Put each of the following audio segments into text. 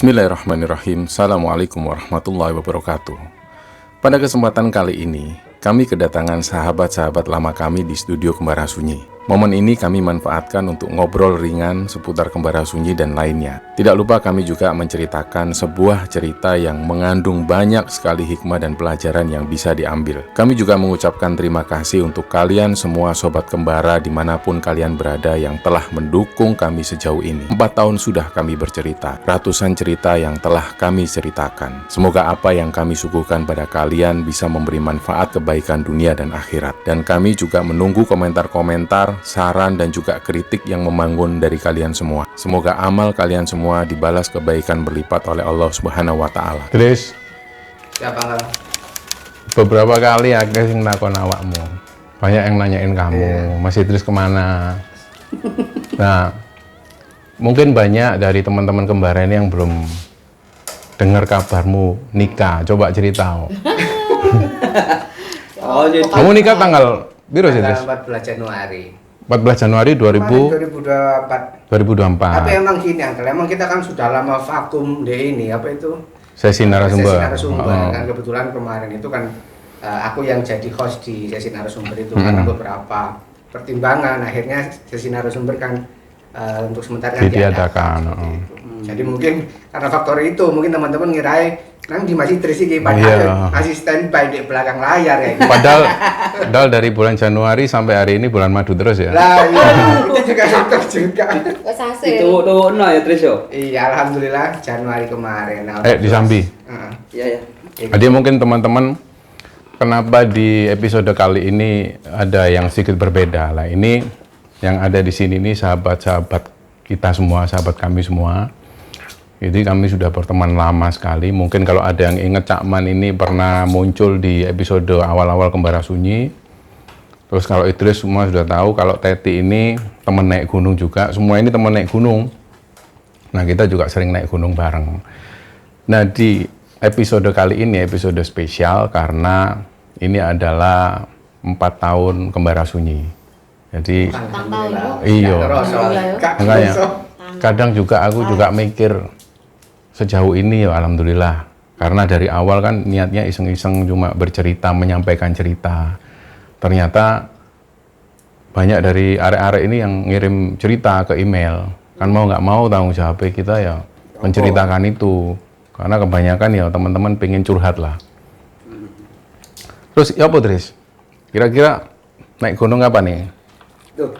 Bismillahirrahmanirrahim. Assalamualaikum warahmatullahi wabarakatuh. Pada kesempatan kali ini, kami kedatangan sahabat-sahabat lama kami di studio Kembara Sunyi. Momen ini kami manfaatkan untuk ngobrol ringan seputar Kembara Sunyi dan lainnya. Tidak lupa kami juga menceritakan sebuah cerita yang mengandung banyak sekali hikmah dan pelajaran yang bisa diambil. Kami juga mengucapkan terima kasih untuk kalian semua Sobat Kembara dimanapun kalian berada yang telah mendukung kami sejauh ini. 4 tahun sudah kami bercerita, ratusan cerita yang telah kami ceritakan. Semoga apa yang kami suguhkan pada kalian bisa memberi manfaat kebaikan dunia dan akhirat. Dan kami juga menunggu komentar-komentar, saran dan juga kritik yang membangun dari kalian semua. Semoga amal kalian semua dibalas kebaikan berlipat oleh Allah Subhanahu wa taala. Idris. Siapa? Beberapa kali aku sing nakon awakmu. Banyak yang nanyain kamu, Mas Idris kemana? Nah, mungkin banyak dari teman-teman Kembara ini yang belum dengar kabarmu nikah. Coba cerita. Kamu nikah tanggal biru sih, Idris? 14 Januari. 14 Januari 2024. 2024. Tapi emang gini, Uncle. Emang kita kan sudah lama vakum di ini, apa itu? Sesi narasumber. Sesi narasumber. Kan kebetulan kemarin itu kan aku yang jadi host di sesi narasumber itu karena beberapa pertimbangan akhirnya sesi narasumber kan untuk sementara diadakan. Jadi mungkin karena faktor itu mungkin teman-teman ngirai nanti masih terisi padahal masih standby di belakang layar ya. Padahal dari bulan Januari sampai hari ini bulan madu terus ya. Lah iya, itu juga faktor juga. Itu no ya Tris yo. Iya, alhamdulillah Januari kemarin. Di Sambi. Iya. Jadi mungkin teman-teman kenapa di episode kali ini ada yang sedikit berbeda lah. Ini yang ada di sini nih sahabat-sahabat kita semua, sahabat kami semua. Jadi kami sudah berteman lama sekali. Mungkin kalau ada yang ingat Cak Man ini pernah muncul di episode awal-awal Kembara Sunyi. Terus kalau Idris semua sudah tahu, kalau Teti ini teman naik gunung juga. Semua ini teman naik gunung. Nah kita juga sering naik gunung bareng. Nah di episode kali ini episode spesial karena ini adalah 4 tahun Kembara Sunyi. Jadi iya. Makanya kadang juga aku juga mikir sejauh ini ya alhamdulillah, karena dari awal kan niatnya iseng-iseng cuma bercerita, menyampaikan cerita. Ternyata banyak dari arek-arek ini yang ngirim cerita ke email, kan mau nggak mau tanggung jawab kita ya menceritakan itu, karena kebanyakan ya teman-teman pengen curhat lah. Terus ya apa Tris? Kira-kira naik gunung apa nih? Tuh,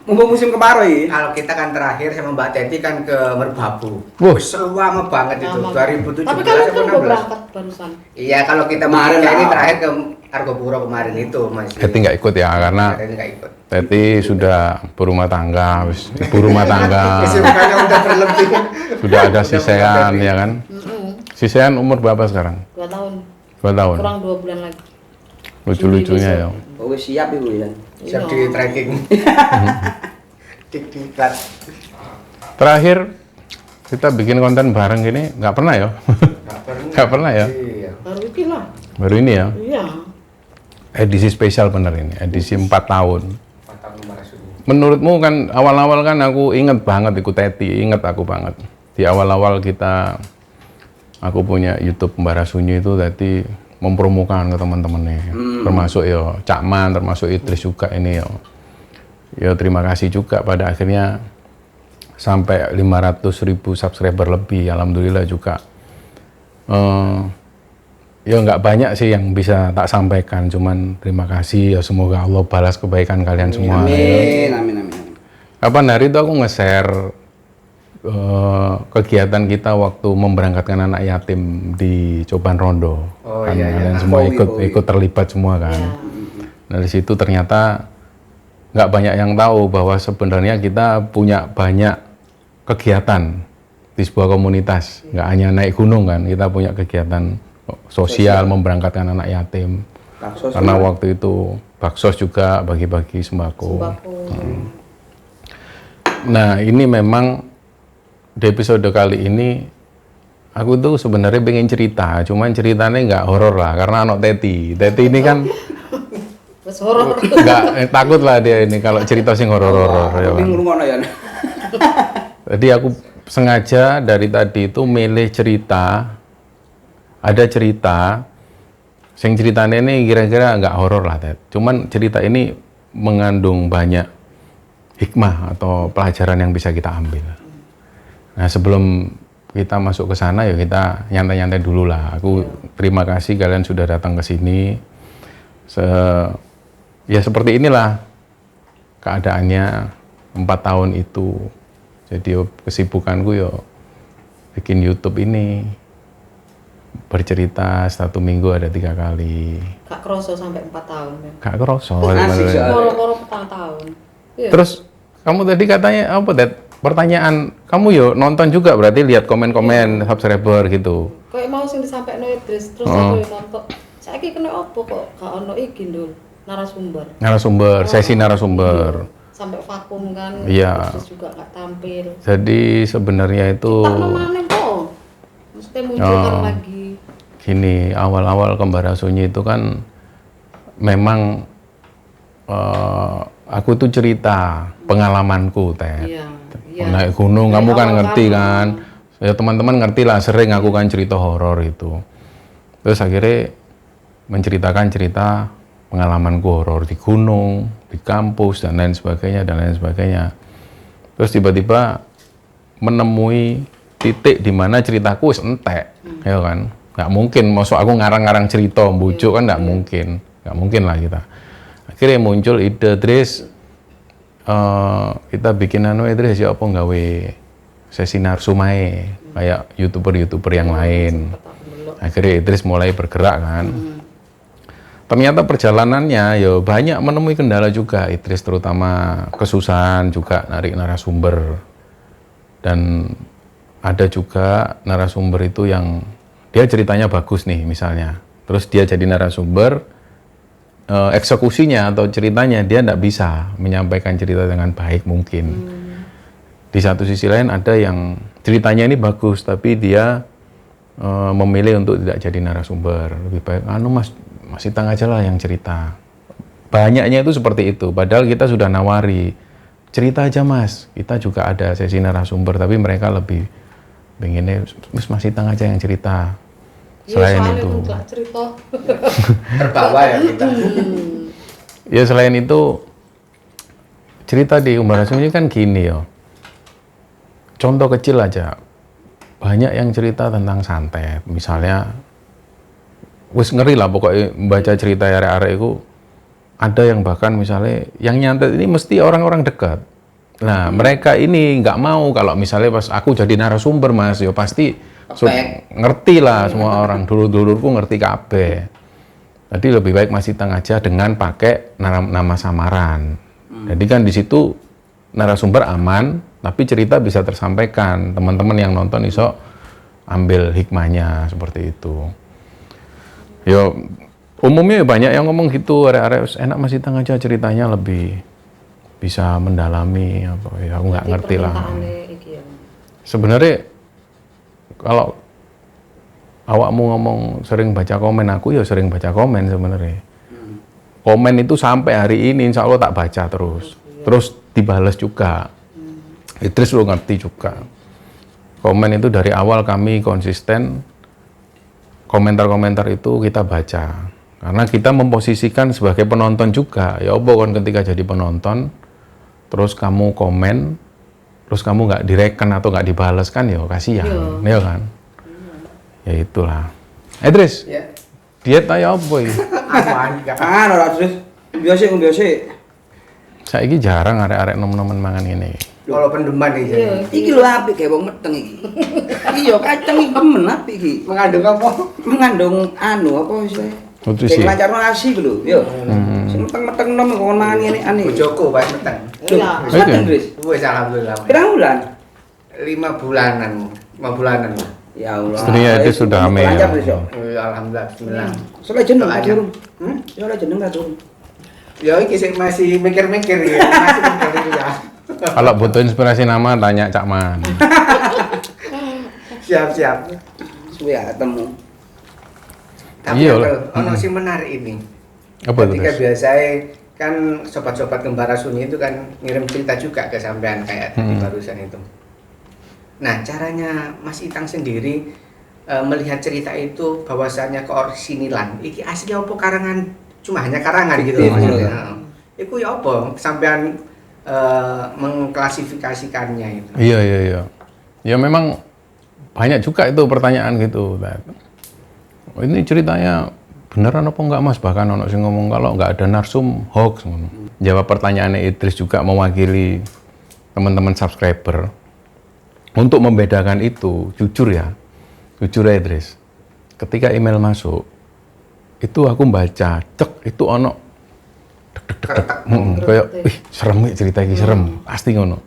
Mumpung musim kemarau ya. kalau kita kan terakhir sama Mbak Teti kan ke Merbabu. Wah, Selama banget itu 2017 Tapi kan atau udah 16. berangkat barusan. Iya, kalau kita Kemarin ini lah. terakhir ke Argopuro kemarin itu, Mas. Teti nggak ikut ya, karena Teti nggak ikut. Teti sudah berumah tangga, ibu rumah tangga, Kesibukannya udah berlebih. sudah ada sisean ya kan? Sisean umur berapa sekarang? 2 tahun. 2 tahun. Kurang 2 bulan lagi. Lucu-lucunya ya. Oh siap ibu ya. Siap di tracking. Diklat. Terakhir kita bikin konten bareng gini nggak pernah ya? Nggak pernah ya? Iya. Baru ini lah. Baru ini ya? Iya. Edisi spesial bener ini, edisi 4 tahun. Mantap Kembara Sunyi. Menurutmu kan awal-awal kan aku inget banget ikut Teti, inget aku banget. Di awal-awal aku punya YouTube Kembara Sunyi itu Teti mempromokan ke teman-temannya, termasuk ya Cak Man, termasuk Idris juga ini ya. Ya terima kasih juga pada akhirnya sampai 500.000 subscriber lebih, alhamdulillah juga. Ya nggak banyak sih yang bisa tak sampaikan, cuman terima kasih ya, semoga Allah balas kebaikan kalian semua. Amin. kapan hari itu aku nge-share kegiatan kita waktu memberangkatkan anak yatim di Coban Rondo. Oh, kan iya, iya. kalian semua Kowi. ikut terlibat semua kan. Dari situ ternyata nggak banyak yang tahu bahwa sebenarnya kita punya banyak kegiatan di sebuah komunitas. Nggak hanya naik gunung kan, kita punya kegiatan sosial memberangkatkan anak yatim. Baksos Karena juga. waktu itu Baksos juga bagi-bagi sembako. Nah, ini memang di episode kali ini aku tuh sebenarnya pengen cerita, cuman ceritanya nggak horor lah karena anak Teti. Teti ini kan Wes horor. nggak takut lah dia ini kalau cerita sing horor-horor ya kan. Bingung ngono ya. Jadi aku sengaja dari tadi itu milih cerita, ada cerita sing ceritanya ini kira-kira nggak horor lah, Ted. Cuman cerita ini mengandung banyak hikmah atau pelajaran yang bisa kita ambil. Nah, sebelum kita masuk ke sana ya kita nyantai-nyantai dulu lah. Aku terima kasih kalian sudah datang ke sini. Ya seperti inilah keadaannya 4 tahun itu. Jadi kesibukanku ya bikin YouTube ini, bercerita 1 minggu ada 3 kali. Gak kroso sampai 4 tahun ya. Gak kerasa. Asik, soalnya. Koro-koro petang tahun. Iya. Terus kamu tadi katanya apa, Dad? Pertanyaan kamu yo nonton juga berarti lihat komen-komen subscriber gitu. Kayak mau sing disampaikan Idris terus aku yang nonton. Saiki kena opo kok gak ono iki Ndul, narasumber. Sesi narasumber. Sampai vakum kan. Iya. Terus juga gak tampil. Jadi sebenarnya itu Tak namanya kok. Mesti munculkan lagi. gini, awal-awal Kembara Sunyi itu kan memang aku tuh cerita pengalamanku, Ted. Iya. Naik gunung, Dari kamu kan awal ngerti kamu. kan. Ya teman-teman ngerti lah, sering aku kan cerita horor itu. Terus akhirnya menceritakan cerita pengalamanku horor di gunung, di kampus, dan lain sebagainya, dan lain sebagainya. Terus tiba-tiba menemui titik di mana ceritaku wis entek, ya kan. Nggak mungkin, maksud aku ngarang-ngarang cerita, bujuk kan nggak mungkin. Nggak mungkin lah kita. Akhirnya muncul ide, Dris, kita bikin Idris ya apa nggawe sesi narsumae kayak youtuber yang lain. Akhirnya Idris mulai bergerak kan. Ternyata perjalanannya ya banyak menemui kendala juga Idris, terutama kesusahan juga narik narasumber. Dan ada juga narasumber itu yang dia ceritanya bagus nih misalnya. Terus dia jadi narasumber, eksekusinya atau ceritanya dia tidak bisa menyampaikan cerita dengan baik mungkin. Di satu sisi lain ada yang ceritanya ini bagus tapi dia memilih untuk tidak jadi narasumber. Lebih baik Mas Itang aja lah yang cerita. Banyaknya itu seperti itu. Padahal kita sudah nawari cerita aja Mas. Kita juga ada sesi narasumber tapi mereka lebih pengennya Mas Itang aja yang cerita. Selain soalnya itu. gak cerita. Terbawa ya kita. Ya selain itu cerita di Kembara Sunyi kan gini ya. Contoh kecil aja. Banyak yang cerita tentang santet. Misalnya wis ngeri lah pokoknya membaca cerita arek-arek itu. Ada yang bahkan misalnya yang nyantet ini mesti orang-orang dekat. Nah, mereka ini nggak mau kalau misalnya pas aku jadi narasumber Mas, ya pasti ngerti lah semua orang, dulur-dulurku ngerti kabeh. Jadi lebih baik Mas Itang aja dengan pakai nama samaran. Jadi kan di situ narasumber aman, tapi cerita bisa tersampaikan. Teman-teman yang nonton iso ambil hikmahnya seperti itu. Yo umumnya banyak yang ngomong gitu, arek-arek enak Mas Itang aja ceritanya lebih bisa mendalami apa ya, aku nggak ngerti lah. Sebenarnya kalau awakmu ngomong sering baca komen, aku ya sering baca komen sebenarnya. Komen itu sampai hari ini insya Allah tak baca terus dibales juga. Idris lo ngerti juga. Komen itu dari awal kami konsisten, komentar-komentar itu kita baca. Karena kita memposisikan sebagai penonton juga. Ya apa kan ketika jadi penonton, terus kamu komen, terus kamu nggak direken atau nggak dibales kan ya kasihan, ya kan? Ya itulah. Idris, Ya. diet aja apa ya? Aman enggak. Ora terus biasa. Saiki jarang arek-arek nom-nomen mangan ngene iki. Kalau pendeman nih Iya. Iki lho apik kayak wong meteng iki. Iki yo kacang iki temen apik iki. mengandung apa? Mengandung apa istilahnya? Nutrisi. Kayak lancar nasi ku lho, yo. Sing meteng-meteng nom kok mangan ngene aneh. Bojoku pas meteng. Iya. Wis meteng, Tris. Wes alhamdulillah. Pirang bulan? 5 bulanan. 5 bulanan. Mas. Ya Allah. Istrinya itu sudah hamil. Lancar, Tris, yo. Alhamdulillah bismillah. Soalnya jeneng Doanya. gak turun. Hmm? Soalnya jeneng gak turun. Ya iki sing masih mikir-mikir ya. Masih mikir itu ya. Kalau butuh inspirasi nama tanya Cak Man. Siap-siap. Suwe ya ketemu. Tapi Iya, ono sing menarik ini. Apa itu, Ketika Tris? biasanya kan sobat-sobat Gembara Sunyi itu kan ngirim cerita juga ke sampean kayak tadi barusan itu. Nah, caranya Mas Itang sendiri melihat cerita itu bahwasannya keorisinilan. Iki asli apa karangan? Cuma hanya karangan gitu Iya, maksudnya. iya. Heeh. Iku ya apa sampean mengklasifikasikannya itu? Iya. Ya memang banyak juga itu pertanyaan gitu. Oh, ini ceritanya beneran apa enggak Mas? Bahkan ono sing ngomong kalau enggak ada narsum hoax. Jawab pertanyaannya Idris juga mewakili teman-teman subscriber. Untuk membedakan itu, jujur ya Idris. Ketika email masuk, itu aku baca, cek itu ono kayak, wih serem nih cerita ini serem, pasti ngono.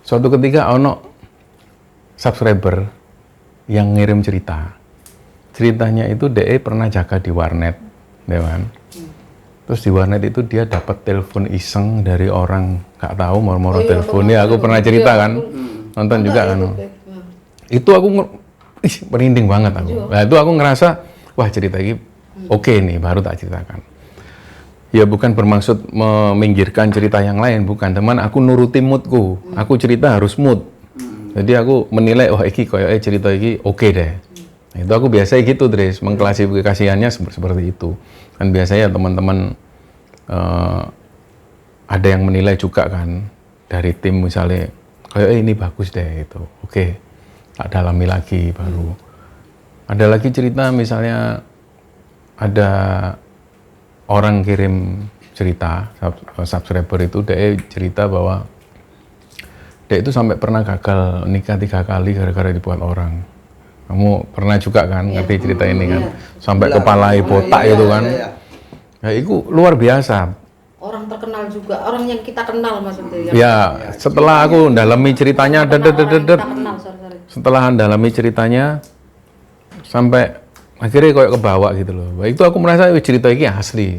Suatu ketika ono subscriber yang ngirim ceritanya itu DE pernah jaga di warnet, ya kan? Terus di warnet itu dia dapat telepon iseng dari orang gak tahu moro-moro teleponnya. Aku pernah cerita kan, nonton juga kan. Itu aku merinding banget aku. Nah itu aku ngerasa, wah cerita ini oke nih, baru tak ceritakan. Ya bukan bermaksud meminggirkan cerita yang lain, bukan. Teman, aku nuruti moodku. Aku cerita harus mood. Jadi aku menilai, wah iki koyo cerita iki oke deh. Nah, itu aku biasa gitu, Tris. Mengklasifikasiannya seperti itu. Dan biasanya teman-teman ada yang menilai juga kan dari tim misalnya, kayak ini bagus deh itu. Oke, tak dalami lagi baru. Ada lagi cerita misalnya ada orang kirim cerita, subscriber itu dia cerita bahwa dia itu sampai pernah gagal nikah 3 kali gara-gara dibuat orang. Kamu pernah juga kan ngerti cerita ini kan? Sampai kepala botak itu kan. Ya itu luar biasa. Orang terkenal juga, orang yang kita kenal maksudnya. Ya, setelah aku dalami ceritanya, setelah dalami ceritanya, sampai akhirnya kayak kebawa gitu loh. Itu aku merasa cerita ini asli.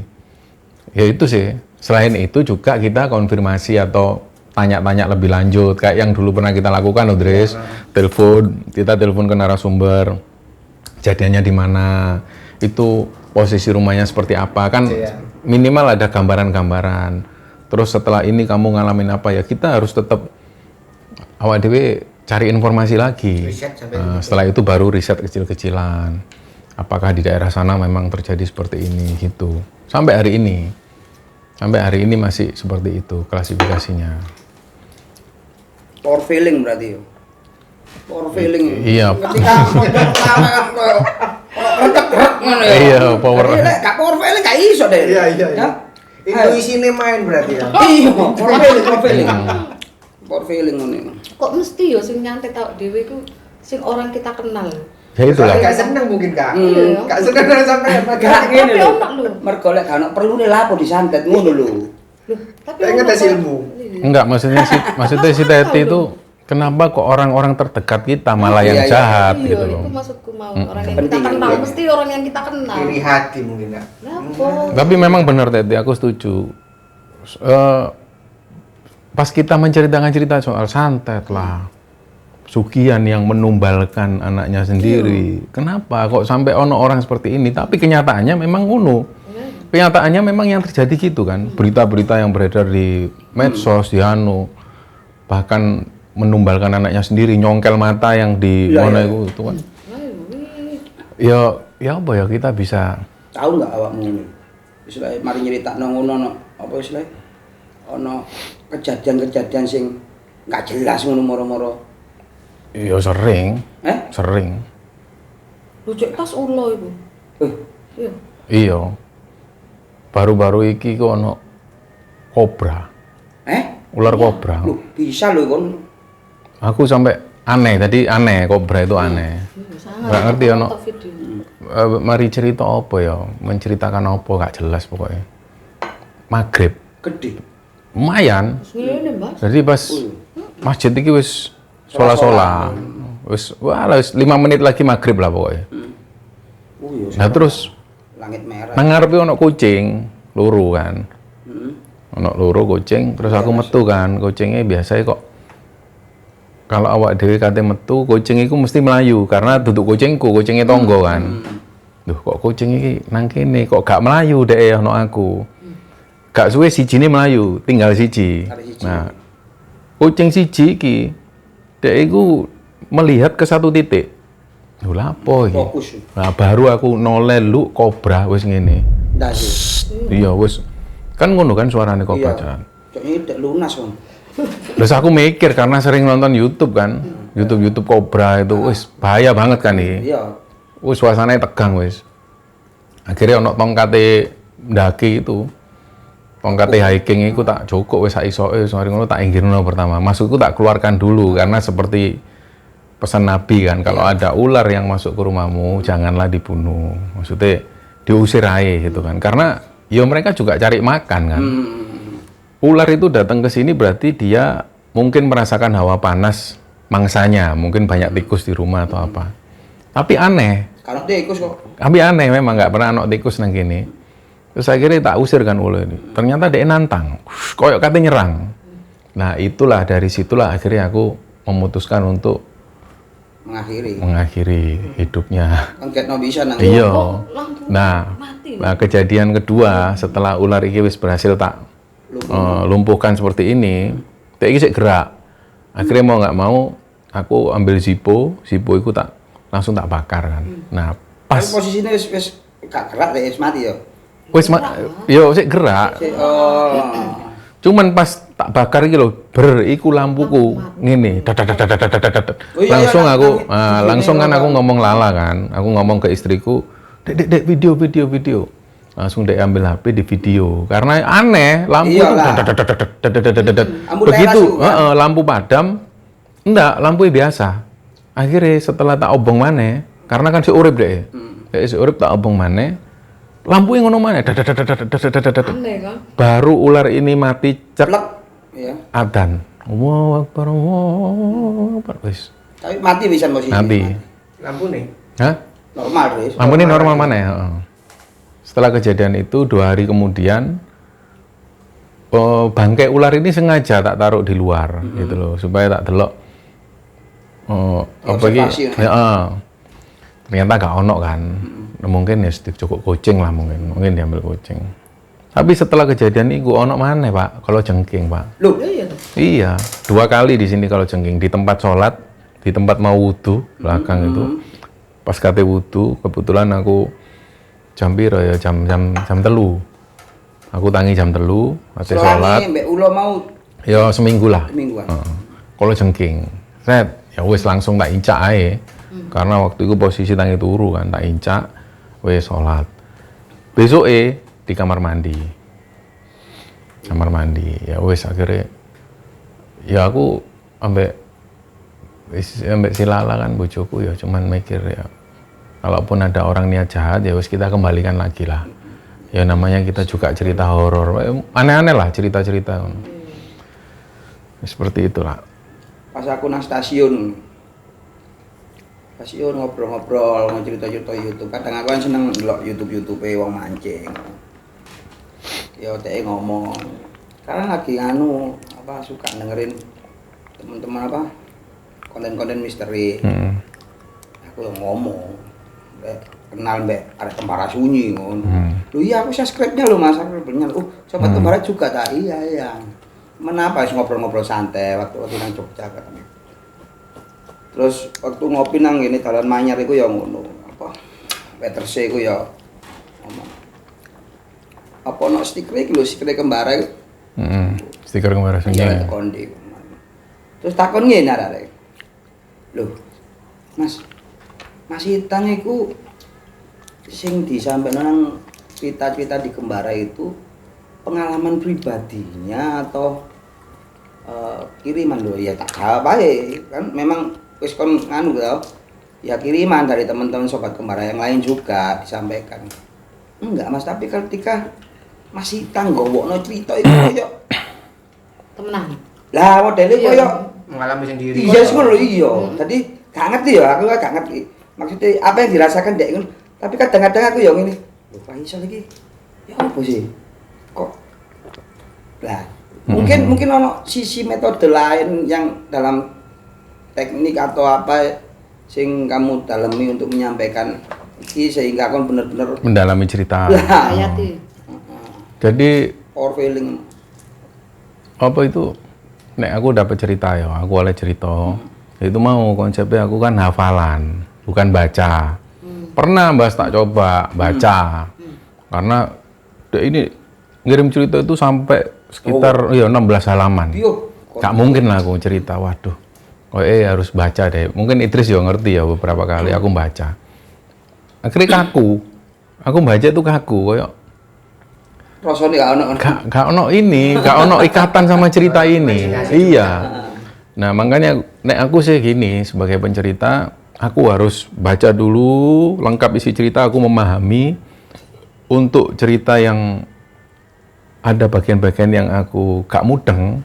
Ya itu sih. Selain itu juga kita konfirmasi atau tanya-tanya lebih lanjut. Kayak yang dulu pernah kita lakukan, Idris. Kita telepon ke narasumber. Kejadiannya di mana? Itu posisi rumahnya seperti apa? Kan minimal ada gambaran-gambaran. Terus setelah ini kamu ngalamin apa ya? Kita harus tetap awak dewe cari informasi lagi. Setelah itu baru riset kecil-kecilan. Apakah di daerah sana memang terjadi seperti ini gitu. Sampai hari ini masih seperti itu klasifikasinya. Power feeling berarti yo. Power feeling. Iya. Ketika Iya, power. Gak power feeling gak iso deh. Iya. Intuisinya main berarti ya. Iya, power feeling. Power feeling ngene. Kok mesti yo sing nyantet awake dhewe ku sing orang kita kenal. Ya itulah. Gak seneng mungkin Kak. Iya. Gak seneng sampai Gak ngene lho. Tapi ono lho. Mergo lek gak ono perlune lapo disantet ngono lho. Loh, tapi Pengen ono tes kok. ilmu. Enggak, maksudnya si Teti itu kenapa kok orang-orang terdekat kita malah yang Iya, jahat Iya, gitu loh. itu maksudku mau orang yang kita Penting, kenal, iya. mesti orang yang kita kenal. Iri hati mungkin Kak. Lapo? Tapi memang benar Teti, aku setuju. Pas kita menceritakan cerita soal santet lah, Sugian yang menumbalkan anaknya sendiri. Kenapa kok sampai ono orang seperti ini? Tapi kenyataannya memang ngono. Kenyataannya memang yang terjadi gitu kan. Berita-berita yang beredar di medsos, di bahkan menumbalkan anaknya sendiri, nyongkel mata yang di mana itu kan. Ya apa ya kita bisa Tahu nggak awakmu ini? Istilahnya mari nyeritakno ngono apa istilahnya? Ono kejadian-kejadian sing nggak jelas ngono moro-moro. ya sering. Sering. Lu cek tas ulo iku. Iya. Iya. Baru-baru iki kok ono kobra. Ular kobra. Loh, bisa lho kon. Aku sampai aneh, tadi aneh, kobra itu aneh. Sangat. Nggak ngerti ono. Video. Mari cerita apa ya? Menceritakan apa gak jelas pokoknya. Maghrib, Gede. lumayan. Ini Mbak. Jadi pas masjid iki wis sholat. Wis 5 menit lagi maghrib lah pokoknya. Oh iya. Nah terus Langit merah. nang ngarepe ono kucing loro kan. Ono loro kucing, terus aku metu kan. Kucingnya biasanya kok kalau awak dhewe kate metu, kucing iku mesti melayu karena duduk kucingku, kucingnya tonggo kan. Duh, kok kucing iki nang kene kok gak melayu dek ono aku. Gak suwe sijine melayu, tinggal siji. Ada siji. Nah, kucing siji iki dek iku melihat ke satu titik. Lho lapo iki? Fokus. Nah, baru aku noleh lu kobra wis ngene. Ndak sih. Iya wis. Kan ngono kan suarane kobra jalan. Kayaknya udah lunas kon. Terus aku mikir karena sering nonton YouTube kan. YouTube kobra itu wis bahaya banget kan iki. Iya. Wis suasananya tegang wis. Akhirnya ono tongkate ndaki itu. Tongkate hiking itu tak cukup wis sak isoke wis mari ngono tak inggirno pertama. Maksudku tak keluarkan dulu karena seperti pesan Nabi kan, kalau ada ular yang masuk ke rumahmu janganlah dibunuh. Maksudnya diusir aja gitu kan. Karena ya mereka juga cari makan kan. Ular itu datang ke sini berarti dia mungkin merasakan hawa panas mangsanya, mungkin banyak tikus di rumah atau apa. Tapi aneh. Kalau tikus kok. Tapi aneh memang nggak pernah anak tikus nang gini. Terus akhirnya tak usir kan ular ini. Ternyata dia nantang, koyok katanya nyerang. Nah itulah dari situlah akhirnya aku memutuskan untuk mengakhiri hidupnya. Angket no bisa nang. Iya. langsung Nah kejadian kedua setelah ular iki wis berhasil tak lumpuhkan seperti ini, dia iki sik gerak. Akhirnya mau nggak mau aku ambil Zippo itu tak langsung tak bakar kan. Nah pas Posisinya wis gak gerak deh, wis mati ya. yo sik gerak. Oh. Cuman pas tak bakar iki lho, iku lampuku ngene. Oh iya, Langsung iya, aku langsung kan aku ngomong lala kan. Aku ngomong ke istriku, "Dek, video." Langsung dia ambil HP di video. Karena aneh, lampu itu begitu, lampu padam. Enggak, lampu biasa. Akhirnya setelah tak obong maneh, karena kan si urip deh. Si urip tak obong maneh. Lampu yang ngono maneh. aneh kan. Baru ular ini mati cek Plek. Iya. adzan. Allahu Akbar, Allahu Akbar. Wis. Tapi mati bisa posisi. Mati. Lampu nih. Hah? Normal deh. Lampu ini normal mana ya? Setelah kejadian itu 2 hari kemudian bangkai ular ini sengaja tak taruh di luar gitu loh supaya tak delok apa iki ternyata gak ono kan. Mungkin ya cukup kucing lah mungkin diambil kucing. Tapi setelah kejadian itu ono mana Pak? Kalau jengking Pak. Loh, Iya, 2 kali di sini kalau jengking di tempat sholat, di tempat mau wudu belakang itu. Pas kate wudu, kebetulan aku jam piro ya jam telu. Aku tangi jam telu, ate sholat. Mbak Ulo mau Ya seminggu lah. semingguan. Kalau jengking, set ya wis langsung tak incak ae. Karena waktu itu posisi tangi turu kan, tak incak, wis sholat. Besok di kamar mandi. Ya wis akhirnya ya aku ambek si Lala kan bojoku ya cuman mikir ya kalaupun ada orang niat jahat ya wis kita kembalikan lagi lah. Ya namanya kita juga cerita horor. Aneh-aneh lah cerita-cerita. Seperti itulah. Pas aku nang stasiun ngobrol-ngobrol, cerita-cerita YouTube. Kadang aku kan seneng ndelok YouTube wong mancing. Ya teke ngomong. Karena lagi suka dengerin teman-teman konten-konten misteri. Aku ngomong, kenal Mbak arek Kembara Sunyi ngono. Loh iya aku subscribe-nya loh Mas, aku bener. Sobat Kembara juga tak? Iya. Menapa ngobrol-ngobrol santai waktu nang Jogja katanya. Terus waktu ngopi nang ngene dalan Manyar iku ya ngono, Weterse iku ya ngomong. Apa ono stiker iki lho, stiker Kembara iku. Stiker Kembara Sunyi. Ya kondi. Terus takon ngene arek. Loh, Mas Itang iku sing disampaikan nang cerita-cerita di Kembara itu pengalaman pribadinya atau kiriman lho ya tak jawab aja kan memang wis kon nganu tau ya kiriman dari teman-teman sobat kembara yang lain juga disampaikan enggak mas tapi ketika Mas Itang nggawa cerita itu koyo temenan. lah modelnya Iya. koyo mengalami sendiri. iya sih lho iya tadi gak ngerti ya aku gak ngerti maksudnya apa yang dirasakan dek kan tapi kadang-kadang aku ya ngene lho Pak iso iki ya apa sih kok lah mungkin ono sisi metode lain yang dalam teknik atau apa sing kamu dalami untuk menyampaikan iki sehingga kon bener-bener Mendalami cerita. lah Hayati. Jadi power feeling apa itu? Nek aku dapat cerita ya, aku oleh cerita. Itu mau konsepnya aku kan hafalan, bukan baca. Pernah Mbak tak coba baca. Karena ini ngirim cerita itu sampai sekitar 16 halaman. yo Gak mungkin lah aku cerita, waduh. Oh harus baca deh. Mungkin Idris ya ngerti ya beberapa kali aku baca. Akhirnya kaku. Aku baca itu kaku koyo rasane gak ono gak ono ini, gak ono ikatan sama cerita ini. Iya. Nah, makanya nek aku sih gini sebagai pencerita, aku harus baca dulu lengkap isi cerita, aku memahami untuk cerita yang ada bagian-bagian yang aku gak mudeng.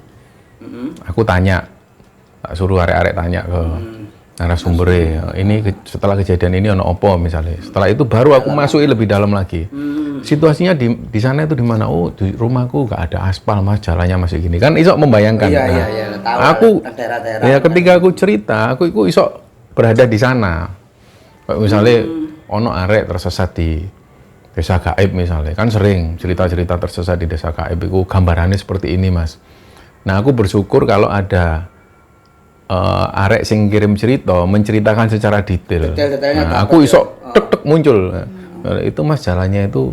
Aku tanya, tak suruh arek-arek tanya ke narasumbernya. Setelah kejadian ini ono opo misalnya. Setelah itu baru aku masuki lebih dalam lagi. Situasinya di sana itu di mana? Oh, di rumahku gak ada aspal mas, jalannya masih gini. Kan iso membayangkan. iya Nah, iya iya tahu aku daerah-daerah ya ketika aku cerita, aku iso berada di sana. Kayak misalnya ono arek tersesat di desa gaib misalnya, kan sering cerita-cerita tersesat di desa gaib itu gambarannya seperti ini mas. Nah aku bersyukur kalau ada arek sing kirim cerita menceritakan secara detail. Detail-detailnya Nah, dapat aku ya. iso tek muncul. Nah, itu mas jalannya itu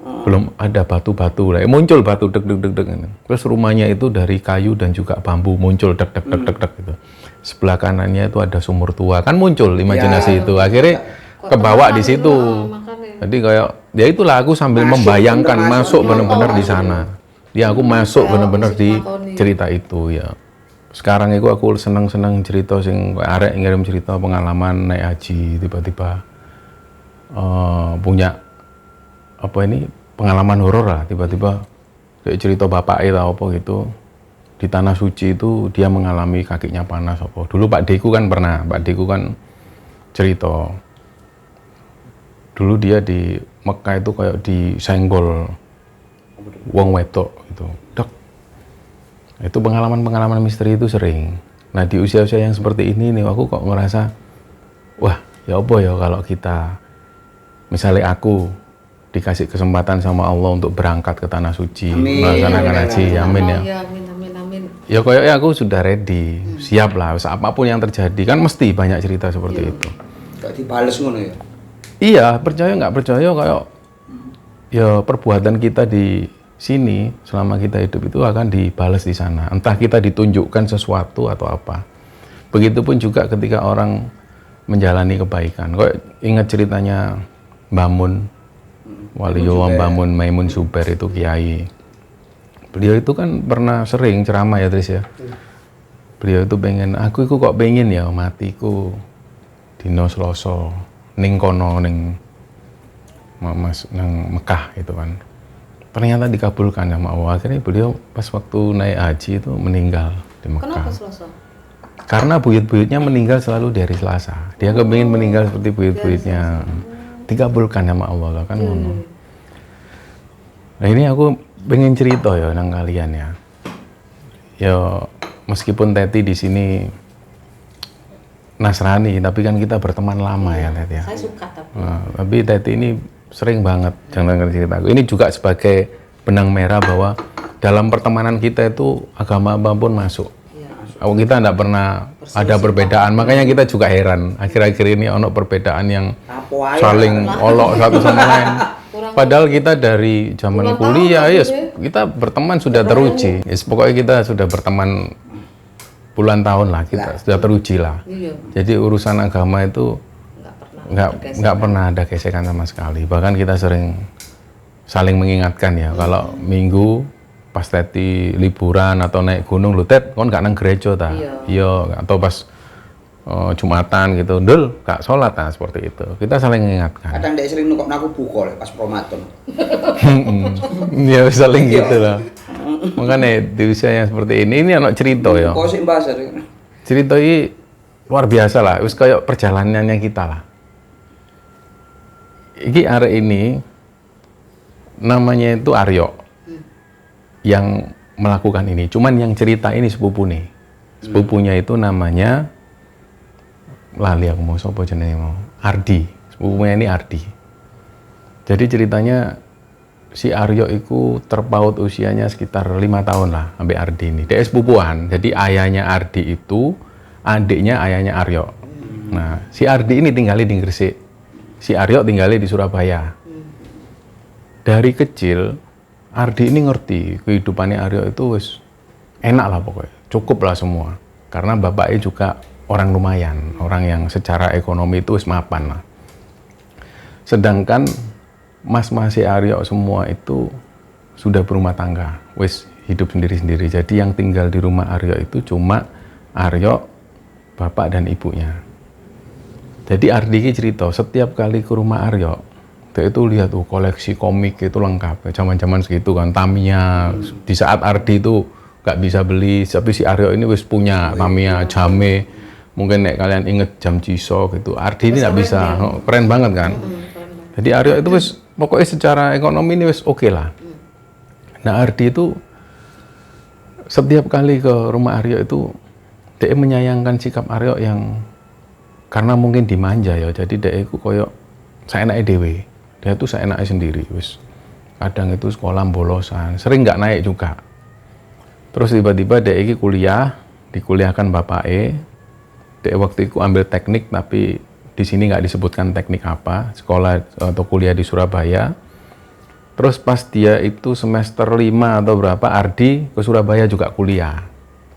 belum ada batu-batu lah. Muncul batu dek dek dek dek. Terus rumahnya itu dari kayu dan juga bambu muncul dek dek dek dek dek gitu. Sebelah kanannya itu ada sumur tua. Kan muncul imajinasi itu. Akhirnya kebawa di situ. Jadi kayak ya itulah aku sambil membayangkan masuk benar-benar di sana. Ya aku masuk benar-benar di cerita itu ya. Sekarang itu aku senang-senang cerita sing arek ngirim cerita pengalaman naik haji tiba-tiba punya apa ini pengalaman horor lah tiba-tiba kayak cerita bapaknya atau apa gitu di tanah suci itu dia mengalami kakinya panas apa. Dulu Pak Deku kan pernah, Pak Deku kan cerita dulu dia di Mekah itu kayak disenggol wong wedok gitu. Dek. Itu pengalaman-pengalaman misteri itu sering. Nah di usia-usia yang seperti ini nih aku kok ngerasa wah ya apa ya kalau kita misalnya aku dikasih kesempatan sama Allah untuk berangkat ke tanah suci melaksanakan haji, amin ya. Amin. Ya kayaknya aku sudah ready, siap lah, apapun yang terjadi kan mesti banyak cerita seperti itu. gak dibales ngono ya Iya, percaya nggak percaya kayak ya perbuatan kita di sini selama kita hidup itu akan dibalas di sana. Entah kita ditunjukkan sesuatu atau apa. Begitupun juga ketika orang menjalani kebaikan. Kok ingat ceritanya Mbah Mun, Waliullah Mbah Mun Maimun Zubair itu kiai. Beliau itu kan pernah sering ceramah ya Tris ya. Beliau itu pengen, aku itu kok pengen ya matiku dino Selasa ning kono ning Mas nang Mekah gitu kan. Ternyata dikabulkan sama Allah. Akhirnya beliau pas waktu naik haji itu meninggal di Mekah. Kenapa Selasa? Karena buyut-buyutnya meninggal selalu di hari Selasa. Dia kepingin meninggal seperti buyut-buyutnya. Dikabulkan sama Allah kan ngono. Nah ini aku pengen cerita ya nang kalian ya. Ya meskipun Teti di sini Nasrani, tapi kan kita berteman lama ya Teti ya. Saya suka tapi. Nah, tapi Teti ini sering banget jangan cerita aku. Ini juga sebagai benang merah bahwa dalam pertemanan kita itu agama apapun masuk. Aku kita tidak pernah ada perbedaan, makanya kita juga heran akhir-akhir ini ono perbedaan yang saling olok satu sama lain. Padahal kita dari zaman kuliah, ya kita berteman sudah teruji. Yes, pokoknya kita sudah berteman puluhan tahun lah, kita sudah teruji lah. Jadi urusan agama itu nggak pernah ada gesekan sama sekali. Bahkan kita sering saling mengingatkan ya, kalau minggu pas teti liburan atau naik gunung lu tet kon gak nang gereja ta. Iya, atau pas Jumatan gitu, Dul, gak sholat, nah seperti itu. Kita saling mengingatkan. Kadang dia sering nukok aku buka pas Ramadan. Ya saling gitu lah. Makanya di usia yang seperti ini anak cerita ya. Kok sih bahasa Cerita ini luar biasa lah, wis kayak perjalanannya kita lah. Iki hari ini namanya itu Aryo yang melakukan ini. Cuman yang cerita ini sepupu nih. Sepupunya itu namanya lali aku mau sopo jenenge mau Ardi. Sepupunya ini Ardi. Jadi ceritanya si Aryo itu terpaut usianya sekitar 5 tahun lah sampai Ardi ini. Dia sepupuan. Jadi ayahnya Ardi itu adiknya ayahnya Aryo. Nah, si Ardi ini tinggalnya di Gresik. Si Aryo tinggalnya di Surabaya. Dari kecil Ardi ini ngerti kehidupannya Aryo itu wis enak lah pokoknya. Cukup lah semua. Karena bapaknya juga orang lumayan, orang yang secara ekonomi itu wis mapan lah. Sedangkan mas-mas Aryo semua itu sudah berumah tangga, wis hidup sendiri-sendiri. Jadi yang tinggal di rumah Aryo itu cuma Aryo, bapak dan ibunya. Jadi Ardi ini cerita, setiap kali ke rumah Aryo, dia itu lihat tuh koleksi komik itu lengkap. Zaman-zaman segitu kan, Tamiya. Di saat Ardi itu nggak bisa beli, tapi si Aryo ini wis punya Tamiya, Jame. Mungkin nek kalian inget Jam Jiso gitu. Ardi ini nggak bisa, keren banget kan. Jadi Aryo itu wis pokoknya secara ekonomi ini wis oke lah. Nah Ardi itu setiap kali ke rumah Aryo itu dia menyayangkan sikap Aryo yang karena mungkin dimanja ya. Jadi dia itu koyok seenaknya dewe. Dia itu seenaknya sendiri wis. Kadang itu sekolah bolosan, sering nggak naik juga. Terus tiba-tiba dia ini kuliah, dikuliahkan bapaknya. Dia waktu itu ambil teknik, tapi di sini nggak disebutkan teknik apa, sekolah atau kuliah di Surabaya. Terus pas dia itu semester 5 atau berapa, Ardi ke Surabaya juga kuliah.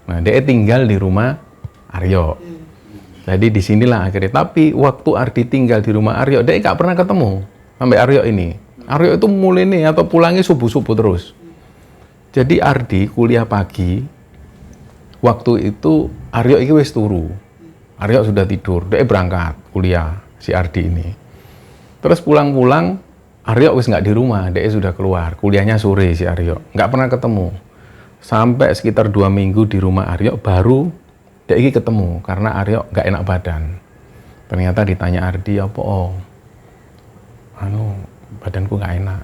Nah, dia tinggal di rumah Aryo. Jadi di sinilah akhirnya. Tapi waktu Ardi tinggal di rumah Aryo, dia nggak pernah ketemu sampai Aryo ini. Aryo itu mulai nih atau pulangnya subuh-subuh terus. Jadi Ardi kuliah pagi, waktu itu Aryo ini wis turu. Aryo sudah tidur, dia berangkat kuliah, si Ardi ini. Terus pulang-pulang, Aryo wis nggak di rumah, dia sudah keluar. Kuliahnya sore si Aryo, nggak pernah ketemu. Sampai sekitar 2 minggu di rumah Aryo, baru dia ini ketemu, karena Aryo nggak enak badan. Ternyata ditanya Ardi, apa badanku nggak enak.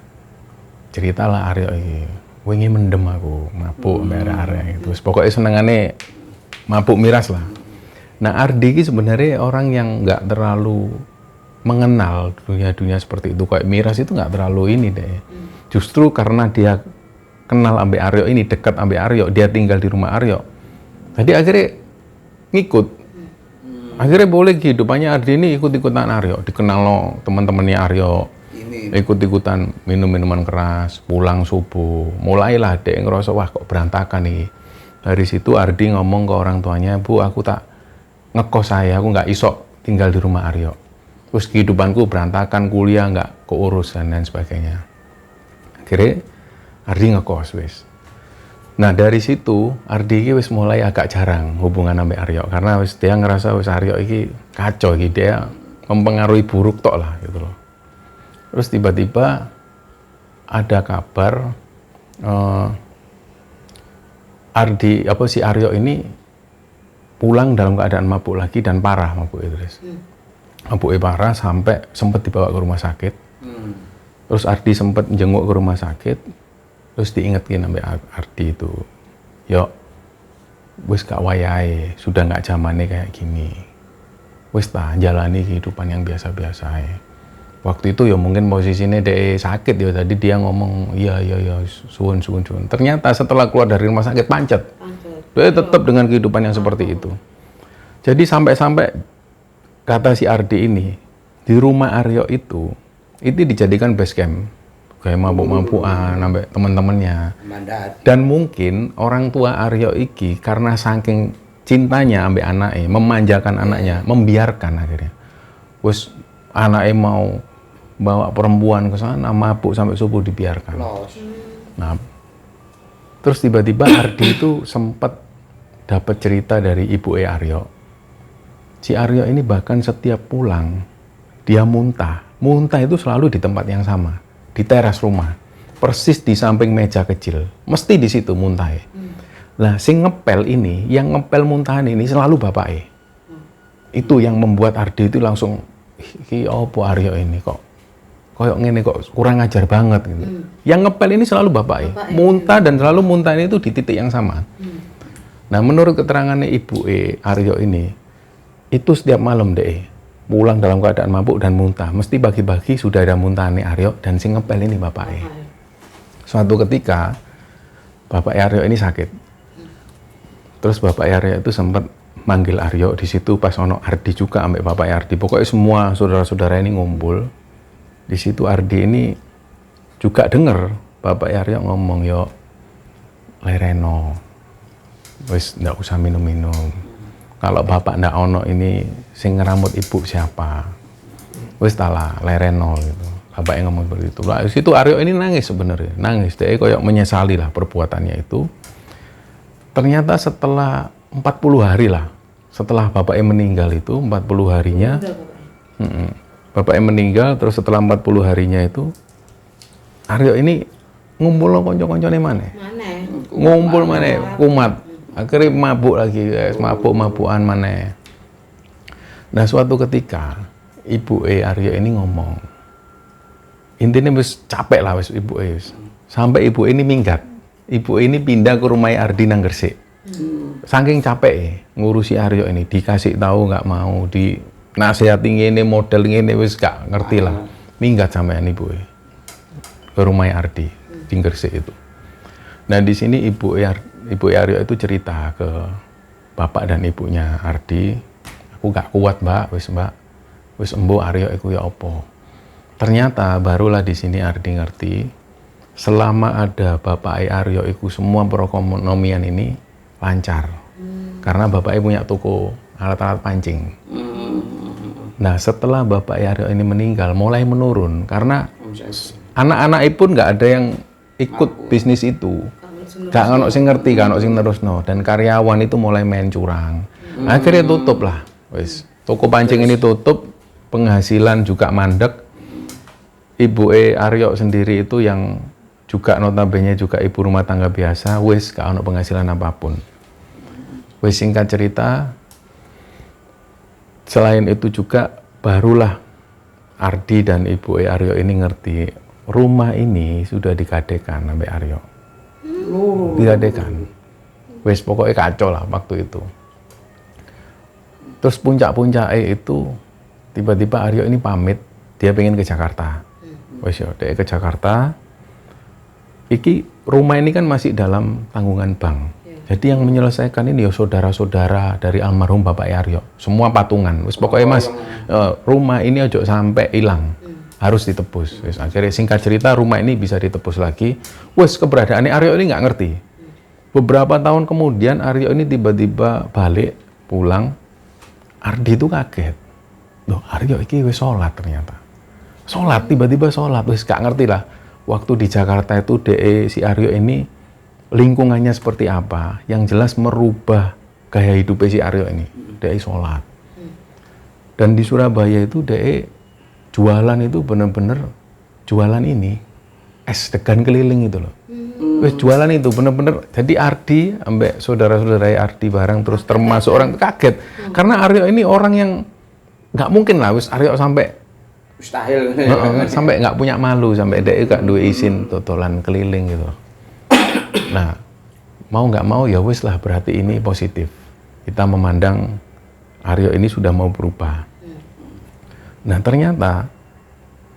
Ceritalah Aryo ini, wingi mendem aku, mabuk merah arek itu. Pokoknya senengannya mabuk miras lah. Nah Ardi ini sebenarnya orang yang nggak terlalu mengenal dunia-dunia seperti itu. Kayak miras itu nggak terlalu ini deh. Justru karena dia kenal ambe Aryo ini, dekat ambe Aryo, dia tinggal di rumah Aryo. Jadi akhirnya ngikut. Akhirnya boleh kehidupannya Ardi ini ikut-ikutan Aryo. Dikenal loh teman-temannya Aryo. Ikut-ikutan minum minuman keras, pulang subuh. Mulailah dia ngerasa, wah kok berantakan nih. Dari situ Ardi ngomong ke orang tuanya, Bu aku tak ngekos aku nggak iso tinggal di rumah Aryo. Terus kehidupanku berantakan, kuliah nggak keurus dan lain sebagainya. Akhirnya Ardi ngekos wis. Nah dari situ Ardi ini wis mulai agak jarang hubungan sama Aryo karena wis dia ngerasa wis Aryo ini kacau gitu, dia mempengaruhi buruk tok lah gitu loh. Terus tiba-tiba ada kabar si Aryo ini pulang dalam keadaan mabuk lagi dan parah mabuk itu. Mabuknya parah sampai sempat dibawa ke rumah sakit. Terus Ardi sempat jenguk ke rumah sakit. Terus diingetin sampai Ardi itu, "Yo, wis gak wayahe, sudah nggak zamannya kayak gini. Wis ta jalani kehidupan yang biasa-biasa ya." Waktu itu ya mungkin posisinya dia sakit ya, tadi dia ngomong iya suwun. Ternyata setelah keluar dari rumah sakit pancet. Dia tetap dengan kehidupan yang seperti itu. Jadi sampai-sampai kata si Ardi ini, di rumah Aryo itu dijadikan base camp. Kayak mabuk-mabukan sampai teman-temannya. Dan mungkin orang tua Aryo iki karena saking cintanya sampai anaknya, memanjakan anaknya, membiarkan akhirnya. Wes anaknya mau bawa perempuan ke sana, mabuk sampai subuh dibiarkan. Nah, Terus tiba-tiba Ardi itu sempat dapat cerita dari Ibu Aryo. Si Aryo ini bahkan setiap pulang dia muntah. Muntah itu selalu di tempat yang sama, di teras rumah. Persis di samping meja kecil. Mesti di situ muntahnya. Lah sing ngepel ini, yang ngepel muntahan ini selalu bapaknya. Itu yang membuat Ardi itu langsung, "Iki opo Aryo ini kok koyok ngene kok kurang ajar banget," gitu. Yang ngepel ini selalu bapaknya. Muntah dan selalu muntah itu di titik yang sama. Nah, menurut keterangannya Ibu Aryo ini, itu setiap malam deh pulang dalam keadaan mabuk dan muntah. Mesti pagi-pagi sudah ada muntahannya Aryo dan sing ngepel ini bapaknya. Suatu ketika Bapak Aryo ini sakit. Terus Bapak Aryo itu sempat manggil Aryo di situ pas ono Ardi juga ambek Bapak Ardi. Pokoknya semua saudara-saudara ini ngumpul. Di situ Ardi ini juga denger Bapak Aryo ngomong, "Yo, lereno, wis ndak usah minum-minum. Kalau bapak ndak ono ini sing ngeramut ibu siapa? Wis tala lereno," gitu. Bapaknya ngomong seperti itu. Lah situ Aryo ini nangis sebenarnya, nangis. Dia kayak menyesali lah perbuatannya itu. Ternyata setelah 40 hari lah, setelah bapaknya meninggal itu 40 harinya, bapaknya meninggal, terus setelah 40 harinya itu Aryo ini ngumpul konco-koncone mana? Ngumpul mana? Kumat. Akhirnya mabuk lagi, guys. Mabuk-mabukan mana? Nah, suatu ketika Ibu Aryo ini ngomong, intinya wis capek lah wis Ibu wis. Sampai Ibu ini minggat. Ibu ini pindah ke rumah Ardi nang Gresik. Saking capek ngurusi Aryo ini, dikasih tahu nggak mau, di nasihati ngene model ngene wis gak ngerti lah. Minggat sampean Ibu ke rumah Ardi di Gresik itu. Nah, di sini Ibu Aryo itu cerita ke bapak dan ibunya Ardi, "Aku gak kuat, Mbak, wis embo Aryo iku ya opo." Ternyata barulah di sini Ardi ngerti, selama ada Bapak Aryo iku semua perekonomian ini lancar. Karena Bapak punya toko alat-alat pancing. Nah, setelah Bapak Aryo ini meninggal mulai menurun karena anak-anak pun nggak ada yang ikut bisnis itu. Gak ono sing ngerti, gak ono sing terusno, dan karyawan itu mulai main curang. Akhirnya tutup lah, wis. Toko pancing ini tutup, penghasilan juga mandek. Ibu Aryo sendiri itu yang juga notabene juga ibu rumah tangga biasa, wis gak ono penghasilan apapun. Wis, singkat cerita, selain itu juga barulah Ardi dan Ibu Aryo ini ngerti rumah ini sudah digadekan sampai Aryo. Digadekan. Wis pokoknya kacau lah waktu itu. Terus puncak-puncaknya itu tiba-tiba Aryo ini pamit, dia pengen ke Jakarta. Wis ya, dia ke Jakarta. Iki rumah ini kan masih dalam tanggungan bank. Jadi yang menyelesaikan ini ya saudara-saudara dari almarhum Bapak Aryo. Semua patungan. Wis pokoknya Mas, rumah ini ojo sampai hilang. Harus ditebus. Wis akhirnya singkat cerita rumah ini bisa ditebus lagi. Wis keberadaannya Aryo ini nggak ngerti. Beberapa tahun kemudian Aryo ini tiba-tiba balik pulang. Ardi itu kaget. Loh, Aryo ini wis sholat ternyata. Sholat, tiba-tiba sholat. Wis gak ngerti lah. Waktu di Jakarta itu si Aryo ini lingkungannya seperti apa. Yang jelas merubah gaya hidupnya si Aryo ini. Dia sholat. Dan di Surabaya itu dia jualan itu bener-bener jualan ini. Es degan keliling itu loh. Wis jualan itu bener-bener. Jadi Ardi ambek saudara-saudara Ardi bareng terus termasuk orang kaget. Karena Aryo ini orang yang nggak mungkin lah wis Aryo sampai mustahil. Sampai nggak punya malu, sampai dia gak duwe izin totolan keliling gitu. Nah, mau nggak mau ya wis lah, berarti ini positif. Kita memandang Aryo ini sudah mau berubah. Nah, ternyata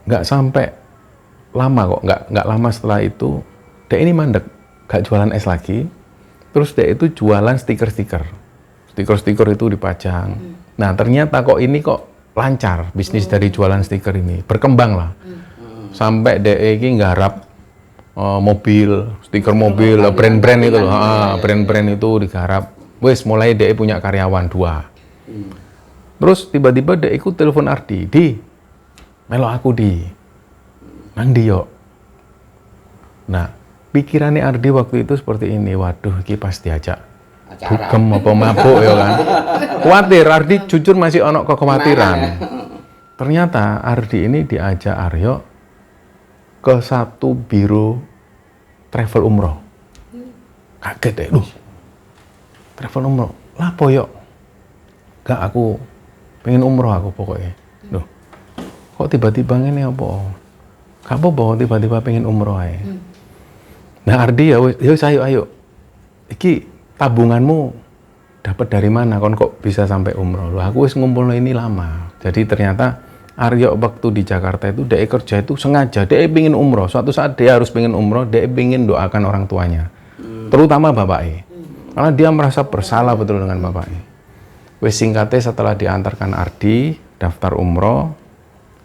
nggak sampai lama kok, nggak lama setelah itu dia ini mandek, gak jualan es lagi. Terus dia itu jualan stiker-stiker itu dipajang. Nah, ternyata kok ini kok lancar bisnis dari jualan stiker ini, berkembang lah. Sampai dia ini nggarap mobil, stiker mobil, brand-brand itu loh, brand-brand itu digarap. Wes mulai dia punya karyawan 2. Terus tiba-tiba dia ikut telepon Ardi, "Di, melo aku di, nang di yo." Nah, pikirannya Ardi waktu itu seperti ini, waduh iki pas diajak Acara. dugem apa mabuk ya kan. Kuatir, Ardi jujur masih ono kekhawatiran. Ternyata Ardi ini diajak Aryo ke satu biro travel umroh. Kaget deh, loh. Travel umroh, lah po yuk. Gak, aku pengen umroh aku pokoknya. Loh, kok tiba-tiba ini apa? Gak apa-apa tiba-tiba pengen umroh aja. Nah Ardi ya, yuk ayo. Iki tabunganmu dapat dari mana? Kon kok bisa sampai umroh? Loh, aku wis ngumpul ini lama. Jadi ternyata Aryo waktu di Jakarta itu dia kerja itu sengaja dia pengen umroh. Suatu saat dia harus pengen umroh, dia pengen doakan orang tuanya, terutama bapaknya. Karena dia merasa bersalah betul dengan bapaknya. Wis singkatnya setelah diantarkan Ardi daftar umroh,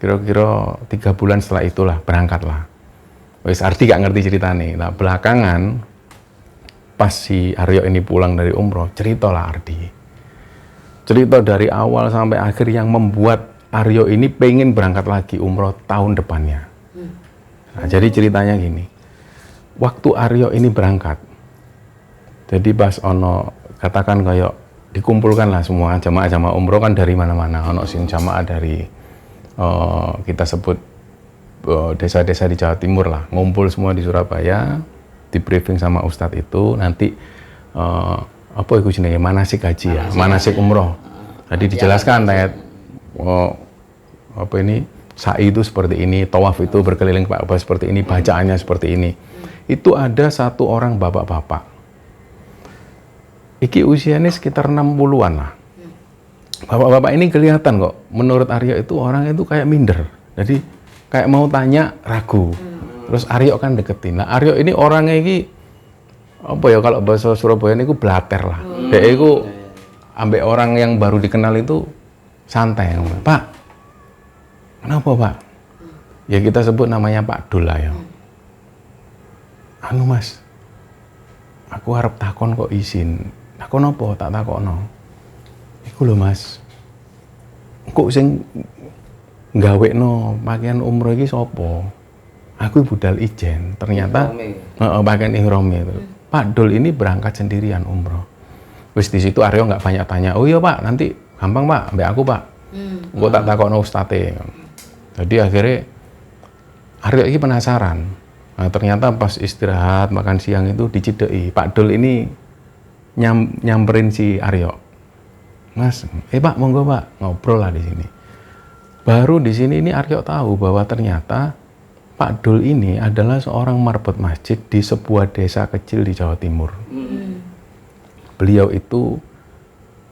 kira-kira 3 bulan setelah itulah berangkatlah. Wis Ardi gak ngerti ceritanya. Nah belakangan pas si Aryo ini pulang dari umroh, ceritalah Ardi. Cerita dari awal sampai akhir yang membuat Aryo ini pengen berangkat lagi umroh tahun depannya. Nah, jadi ceritanya gini, waktu Aryo ini berangkat, jadi pas ono katakan kayak dikumpulkan lah semua jamaah-jamaah umroh kan dari mana-mana, ono sing jamaah dari kita sebut desa-desa di Jawa Timur lah, ngumpul semua di Surabaya, di briefing sama Ustadz itu nanti apa itu jenenge manasik haji ya, manasik umroh. Jadi dijelaskan kayak apa ini sa'i itu seperti ini, tawaf itu berkeliling Ka'bah seperti ini, bacaannya seperti ini. Itu ada satu orang bapak-bapak. Iki usianya sekitar 60-an lah. Bapak-bapak ini kelihatan kok, menurut Aryo itu orang itu kayak minder. Jadi kayak mau tanya ragu. Terus Aryo kan deketin. Nah Aryo ini orangnya ini apa ya kalau bahasa Surabaya ini blater lah. Dia itu ambek orang yang baru dikenal itu santai. Pak, kenapa Pak? Ya kita sebut namanya Pak Dul lah ya. Anu Mas, aku harap takon kok izin. Takon apa? Tak takono. Iku lho Mas. Kok sing gawekno pakaian umroh iki sapa? Aku budal ijen. Ternyata pakaian ihram itu. Pak Dul ini berangkat sendirian umroh. Wis di situ Aryo nggak banyak tanya. Oh iya Pak, nanti gampang Pak, ambek aku Pak. Gue tak takokno ustate. Jadi akhirnya Aryo ini penasaran. Nah, ternyata pas istirahat makan siang itu dicideki. Pak Dul ini nyamperin si Aryo. Mas, Pak monggo Pak, ngobrol lah di sini. Baru di sini ini Aryo tahu bahwa ternyata Pak Dul ini adalah seorang marbot masjid di sebuah desa kecil di Jawa Timur. Beliau itu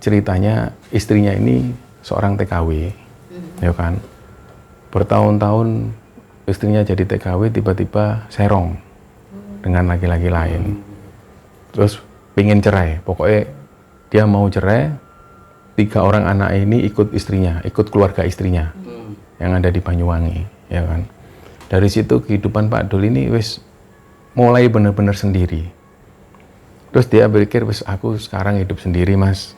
ceritanya istrinya ini seorang TKW, ya kan. Bertahun-tahun istrinya jadi TKW, tiba-tiba serong dengan laki-laki lain. Terus pengen cerai, pokoknya dia mau cerai. 3 orang anak ini ikut istrinya, ikut keluarga istrinya yang ada di Banyuwangi, ya kan. Dari situ kehidupan Pak Dul ini wis mulai benar-benar sendiri. Terus dia berpikir, wis aku sekarang hidup sendiri Mas.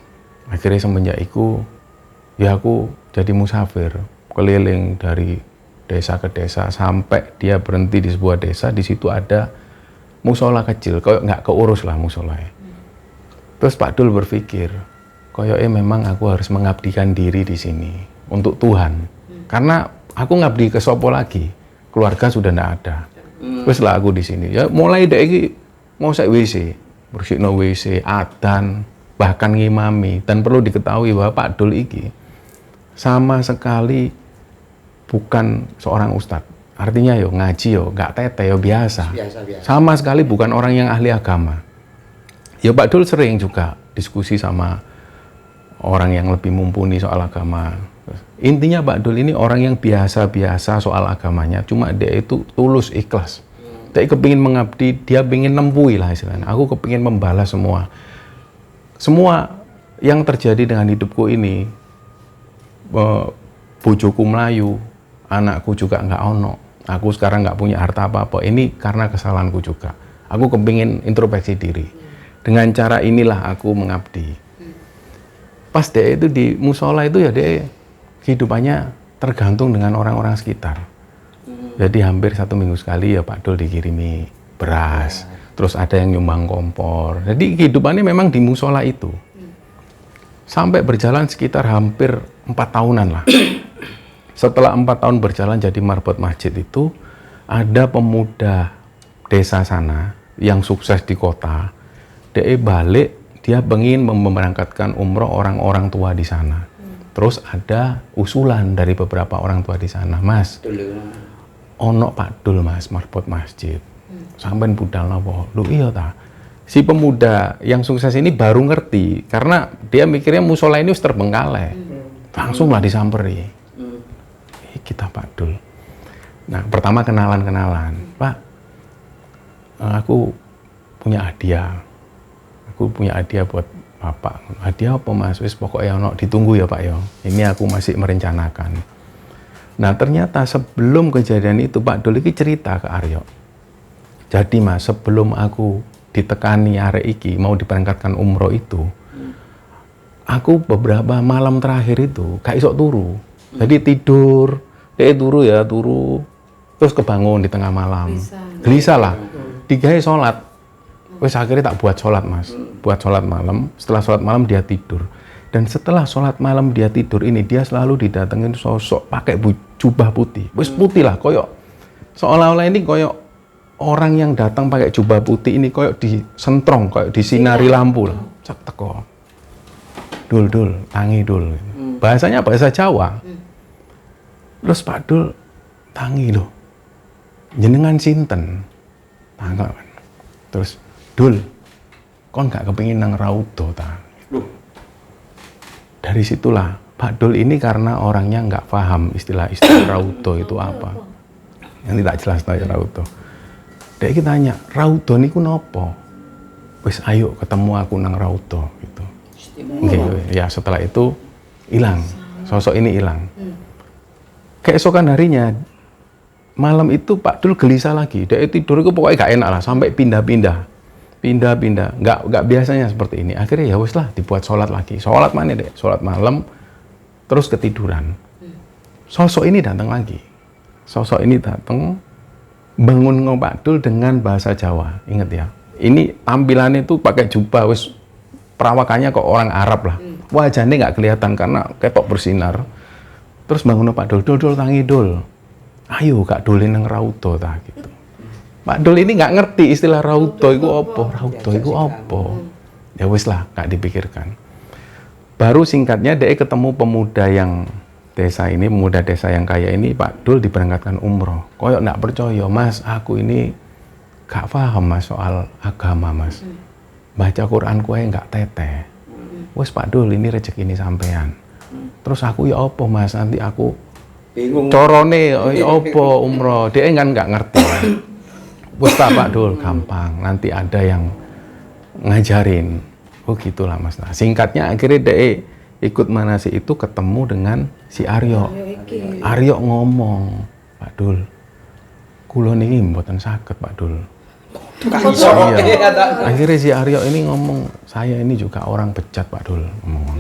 Akhirnya semenjak itu, ya aku jadi musafir, keliling dari desa ke desa sampai dia berhenti di sebuah desa. Di situ ada musola kecil, kayak nggak keurus lah musolanya. Terus Pak Dul berpikir, kayaknya memang aku harus mengabdikan diri di sini untuk Tuhan. Karena aku ngabdi ke sopo lagi, keluarga sudah ndak ada. Terus lah aku di sini. Ya mulai dari mau saya WC, bersihno WC, adan, bahkan ngimami. Dan perlu diketahui bahwa Pak Dul iki sama sekali bukan seorang ustadz. Artinya yo ngaji yo, nggak tete yo biasa. Sama sekali bukan orang yang ahli agama. Ya Pak Dul sering juga diskusi sama orang yang lebih mumpuni soal agama. Intinya Pak Dul ini orang yang biasa-biasa soal agamanya, cuma dia itu tulus ikhlas. Dia kepingin mengabdi, dia pengen nempui lah istilahnya. Aku kepingin membalas semua yang terjadi dengan hidupku ini. Bojoku melayu, anakku juga nggak ono. Aku sekarang nggak punya harta apa-apa. Ini karena kesalahanku juga. Aku kepingin introspeksi diri. Dengan cara inilah aku mengabdi. Pas dia itu di musola itu ya dia kehidupannya tergantung dengan orang-orang sekitar. Jadi hampir 1 minggu sekali ya Pak Dul dikirimi beras, terus ada yang nyumbang kompor. Jadi kehidupannya memang di musola itu. Sampai berjalan sekitar hampir 4 tahunan lah. Setelah 4 tahun berjalan jadi marbot masjid itu, ada pemuda desa sana yang sukses di kota. Dia balik, dia ingin memberangkatkan umroh orang-orang tua di sana. Terus ada usulan dari beberapa orang tua di sana, Mas, ono Pak Dul Mas, marbot masjid. Sampean budal napa? Lho iya ta. Si pemuda yang sukses ini baru ngerti karena dia mikirnya musola ini wis terbengkalai. Langsung lah disamperi. Kita Pak Dul. Nah, pertama kenalan. Pak, aku punya hadiah. Aku punya hadiah buat Bapak. Hadiah apa Mas? Wis pokoknya ono ditunggu ya Pak ya. Ini aku masih merencanakan. Nah, ternyata sebelum kejadian itu Pak Dul iki cerita ke Aryo. Jadi Mas, sebelum aku ditekani arek iki mau diberangkatkan umroh itu, aku beberapa malam terakhir itu gak iso turu. Jadi tidur, turu, terus kebangun di tengah malam. Gelisah lah. Digawe sholat. Wes akhirnya tak buat sholat Mas. Buat sholat malam. Setelah sholat malam dia tidur. Dan setelah sholat malam dia tidur ini dia selalu didatengin sosok pakai jubah putih. Wes putih lah, koyok seolah-olah ini koyok orang yang datang pakai jubah putih ini koyok disentrong, koyok disinari lampu lah. Cek teko. Dul, tangi Dul. Bahasanya bahasa Jawa. Terus Pak Dul, tangi loh. Jenengan sinten? Tangga kan. Terus, Dul, kon gak kepingin nang raudo ta? Dari situlah, Pak Dul ini karena orangnya nggak paham istilah-istilah raudo itu apa. Yang tidak jelas tanya raudo. Dia kita tanya, raudo niku nopo? Wis ayo ketemu aku nang raudo gitu. Ya setelah itu hilang, sosok ini hilang. Keesokan harinya, malam itu Pak Dul gelisah lagi. Dia tidur itu pokoknya gak enak lah, sampai pindah-pindah. Nggak biasanya seperti ini. Akhirnya ya wis lah, dibuat sholat lagi. Sholat mana deh? Sholat malam, terus ketiduran. Sosok ini datang lagi. Sosok ini datang, bangun Pak Dul dengan bahasa Jawa. Ingat ya, ini tampilannya itu pakai jubah, wis perawakannya kok orang Arab lah. Wajahnya nggak kelihatan karena ketok bersinar. Terus bangun Pak Dul, Dul tangi Dul. Ayo Kak Dulin nang raudo ta gitu. Pak Dul ini nggak ngerti istilah raudo itu apa, raudo itu apa. Ya wis lah, nggak dipikirkan. Baru singkatnya dia ketemu pemuda yang desa ini, pemuda desa yang kaya ini, Pak Dul diberangkatkan umroh. Koyok nggak percaya, Mas, aku ini gak paham Mas soal agama Mas. Baca Quran kue nggak teteh. Wes Pak Dul, ini rezeki ini sampean. Terus aku ya apa Mas, nanti aku bingung. Corone ya apa umroh, dia kan nggak ngerti. Wes Pak Dul, gampang. Nanti ada yang ngajarin. Oh gitulah Mas. Nah, singkatnya akhirnya dia ikut manasik itu ketemu dengan si Aryo. Aryo ngomong, Pak Dul, kula niki mboten saged Pak Dul. Iya. Akhirnya si Aryo ini ngomong, saya ini juga orang bejat Pak Dul. Ngomong.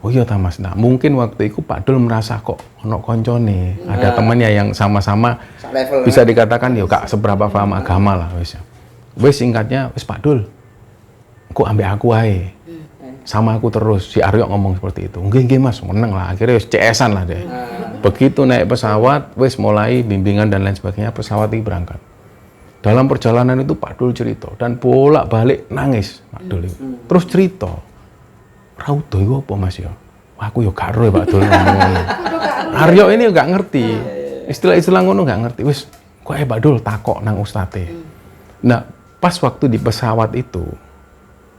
Oh iya ta Mas. Nah, mungkin waktu itu Pak Dul merasa kok ono koncone, ada temannya yang sama-sama bisa dikatakan ya gak seberapa paham agama lah wis. Wis singkatnya wis Pak Dul, kok ambek aku ae. Sama aku terus. Si Aryo ngomong seperti itu. Nggih Mas, meneng lah. Akhirnya wis CS-an lah deh. Begitu naik pesawat, wis mulai bimbingan dan lain sebagainya, pesawat ini berangkat. Dalam perjalanan itu Pak Dul cerita dan bolak-balik nangis Pak Dul itu. Terus cerita, raudo itu apa Mas ya? Aku yo gak ero Pak Dul ngomong. Aryo ini gak ngerti. Istilah-istilah ngono gak ngerti. Wis, kok Pak Dul takok nang ustate. Nah, pas waktu di pesawat itu,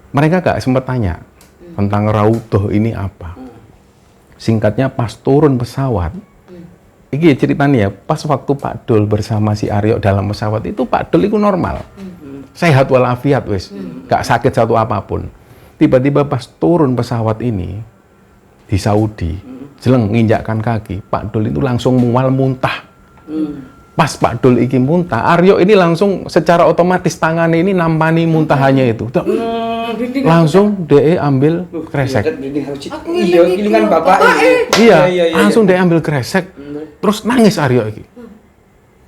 mereka gak sempat tanya tentang raudo ini apa. Singkatnya pas turun pesawat, ini ceritanya ya, pas waktu Pak Dul bersama si Aryo dalam pesawat itu, Pak Dul itu normal. Sehat walafiat wis, gak sakit satu apapun. Tiba-tiba pas turun pesawat ini di Saudi, jeleng nginjakkan kaki, Pak Dul itu langsung mual muntah. Pas Pak Dul iki muntah, Aryo ini langsung secara otomatis tangannya ini nampani muntahannya itu. Langsung DE ambil kresek. Iya, gilingan bapak. Iya, langsung DE ambil kresek. Terus nangis Aryo iki.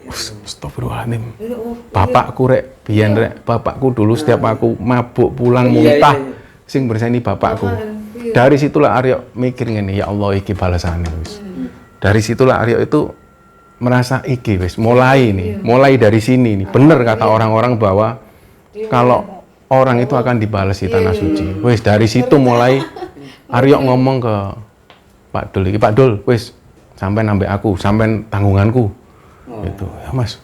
Astagfirullahaladzim. Iya, oh, Bapakku rek, biyen rek, bapakku dulu setiap aku mabuk pulang muntah, sing berseni bapakku. Dari situlah Aryo mikir ngene, ya Allah iki balasane wis. Dari situlah Aryo itu merasa iki wis mulai nih, mulai dari sini nih. Bener kata orang-orang bahwa kalau orang itu akan dibalas di tanah suci. Wis dari situ mulai Aryo ngomong ke Pak Dul iki, Pak Dul, wis sampai nambah aku, sampai tanggunganku. Gitu. Ya Mas,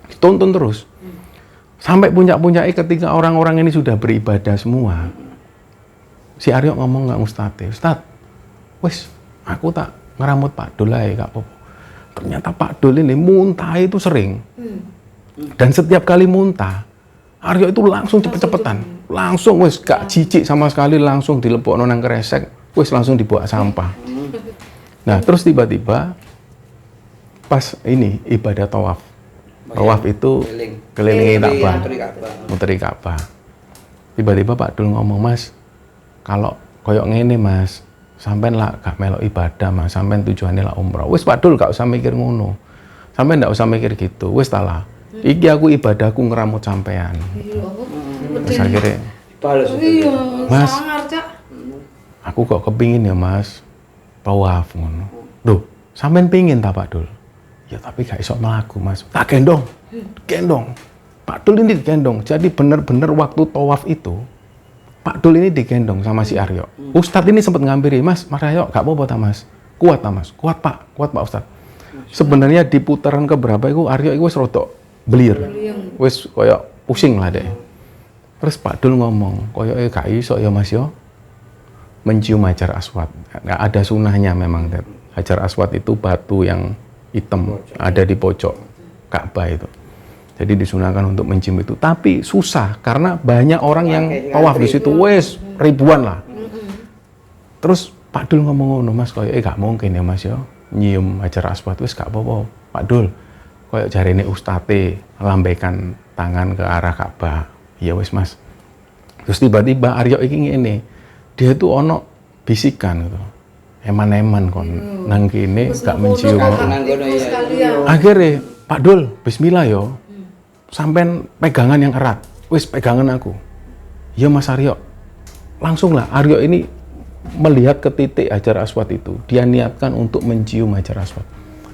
dituntun terus. Sampai puncak-puncaknya ketika orang-orang ini sudah beribadah semua. Si Aryo ngomong nggak Ustadz, wis aku tak ngeramut Pak Dul ae gak apa-apa. Ternyata Pak Dul ini muntah itu sering. Dan setiap kali muntah, Aryo itu langsung cepet-cepetan. Langsung wis gak jijik sama sekali, langsung dilepokno nang kresek, wis langsung dibawa sampah. Nah, terus tiba-tiba pas ini ibadah tawaf. Tawaf itu kelilingi Ka'bah, muteri Ka'bah. Tiba-tiba Pak Dul ngomong, Mas, kalau koyok ngene Mas, sampean lah gak melok ibadah Mas, sampean tujuannya lah umrah. Wis Pak Dul gak usah mikir ngono. Sampean gak usah mikir gitu. Wis talah. Iki aku ibadahku ngeramut sampean. Terus akhirnya, Mas, aku kok kepingin ya Mas, tawaf ngono. Duh, sampean pingin ta Pak Dul? Ya tapi gak iso melaku Mas. Tak gendong. Pak Dul ini digendong. Jadi bener-bener waktu tawaf itu Pak Dul ini digendong sama si Aryo. Ustadz ini sempat ngampiri, Mas, Aryo gak apa-apa ta Mas. Kuat ta Mas. Kuat Pak Ustadz. Sebenarnya di putaran keberapa itu Aryo itu wis rodok belir. Wis koyo pusing lah deh. Terus Pak Dul ngomong, koyo gak iso ya Mas yo. Mencium Hajar Aswad. Nggak ada sunahnya memang. Hajar Aswad itu batu yang hitam ada di pojok Ka'bah itu. Jadi disunahkan untuk mencium itu. Tapi susah karena banyak orang yang tawaf di situ. Wes ribuan lah. Terus Pak Dul ngomong ngono, Mas, koyo gak mungkin ya Mas yo nyium Hajar Aswad wis gak apa-apa. Pak Dul, koyo jarene ustate lambaikan tangan ke arah Ka'bah. Ya wis Mas. Terus tiba-tiba Aryo iki ngene. Dia tuh ono bisikan gitu. Eman-eman kon nang kene gak mencium. Akhirnya Pak Dul, bismillah yo. Sampean pegangan yang erat. Wis pegangan aku. Ya Mas Aryo. Langsung lah Aryo ini melihat ke titik Hajar Aswad itu. Dia niatkan untuk mencium Hajar Aswad.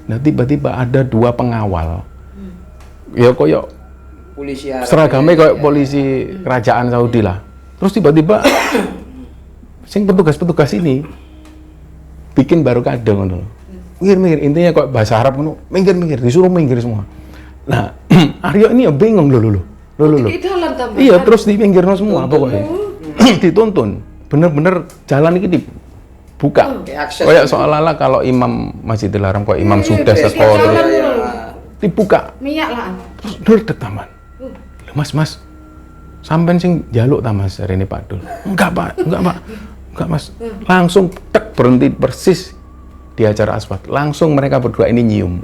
Nah tiba-tiba ada dua pengawal. Ya koyo polisi seragamnya koyo polisi kerajaan Saudi lah. Terus tiba-tiba sing petugas-petugas ini bikin baru kadang ngono. Minggir, intinya kok bahasa Arab ngono, minggir, disuruh minggir semua. Nah, Aryo ini ya bingung loh. Iya, terus dipinggirno semua pokoknya. Dituntun. Bener-bener jalan ini dibuka. Kayak seolah-olah kalau imam Masjidil Haram, kok imam sudah sekolah terus dibuka. Minyak lah. Terus duduk taman. Mas, sampean sing njaluk ta Mas hari ini Pak Dul? Enggak Mas. Langsung tek berhenti persis di Hajar Aswad. Langsung mereka berdua ini nyium.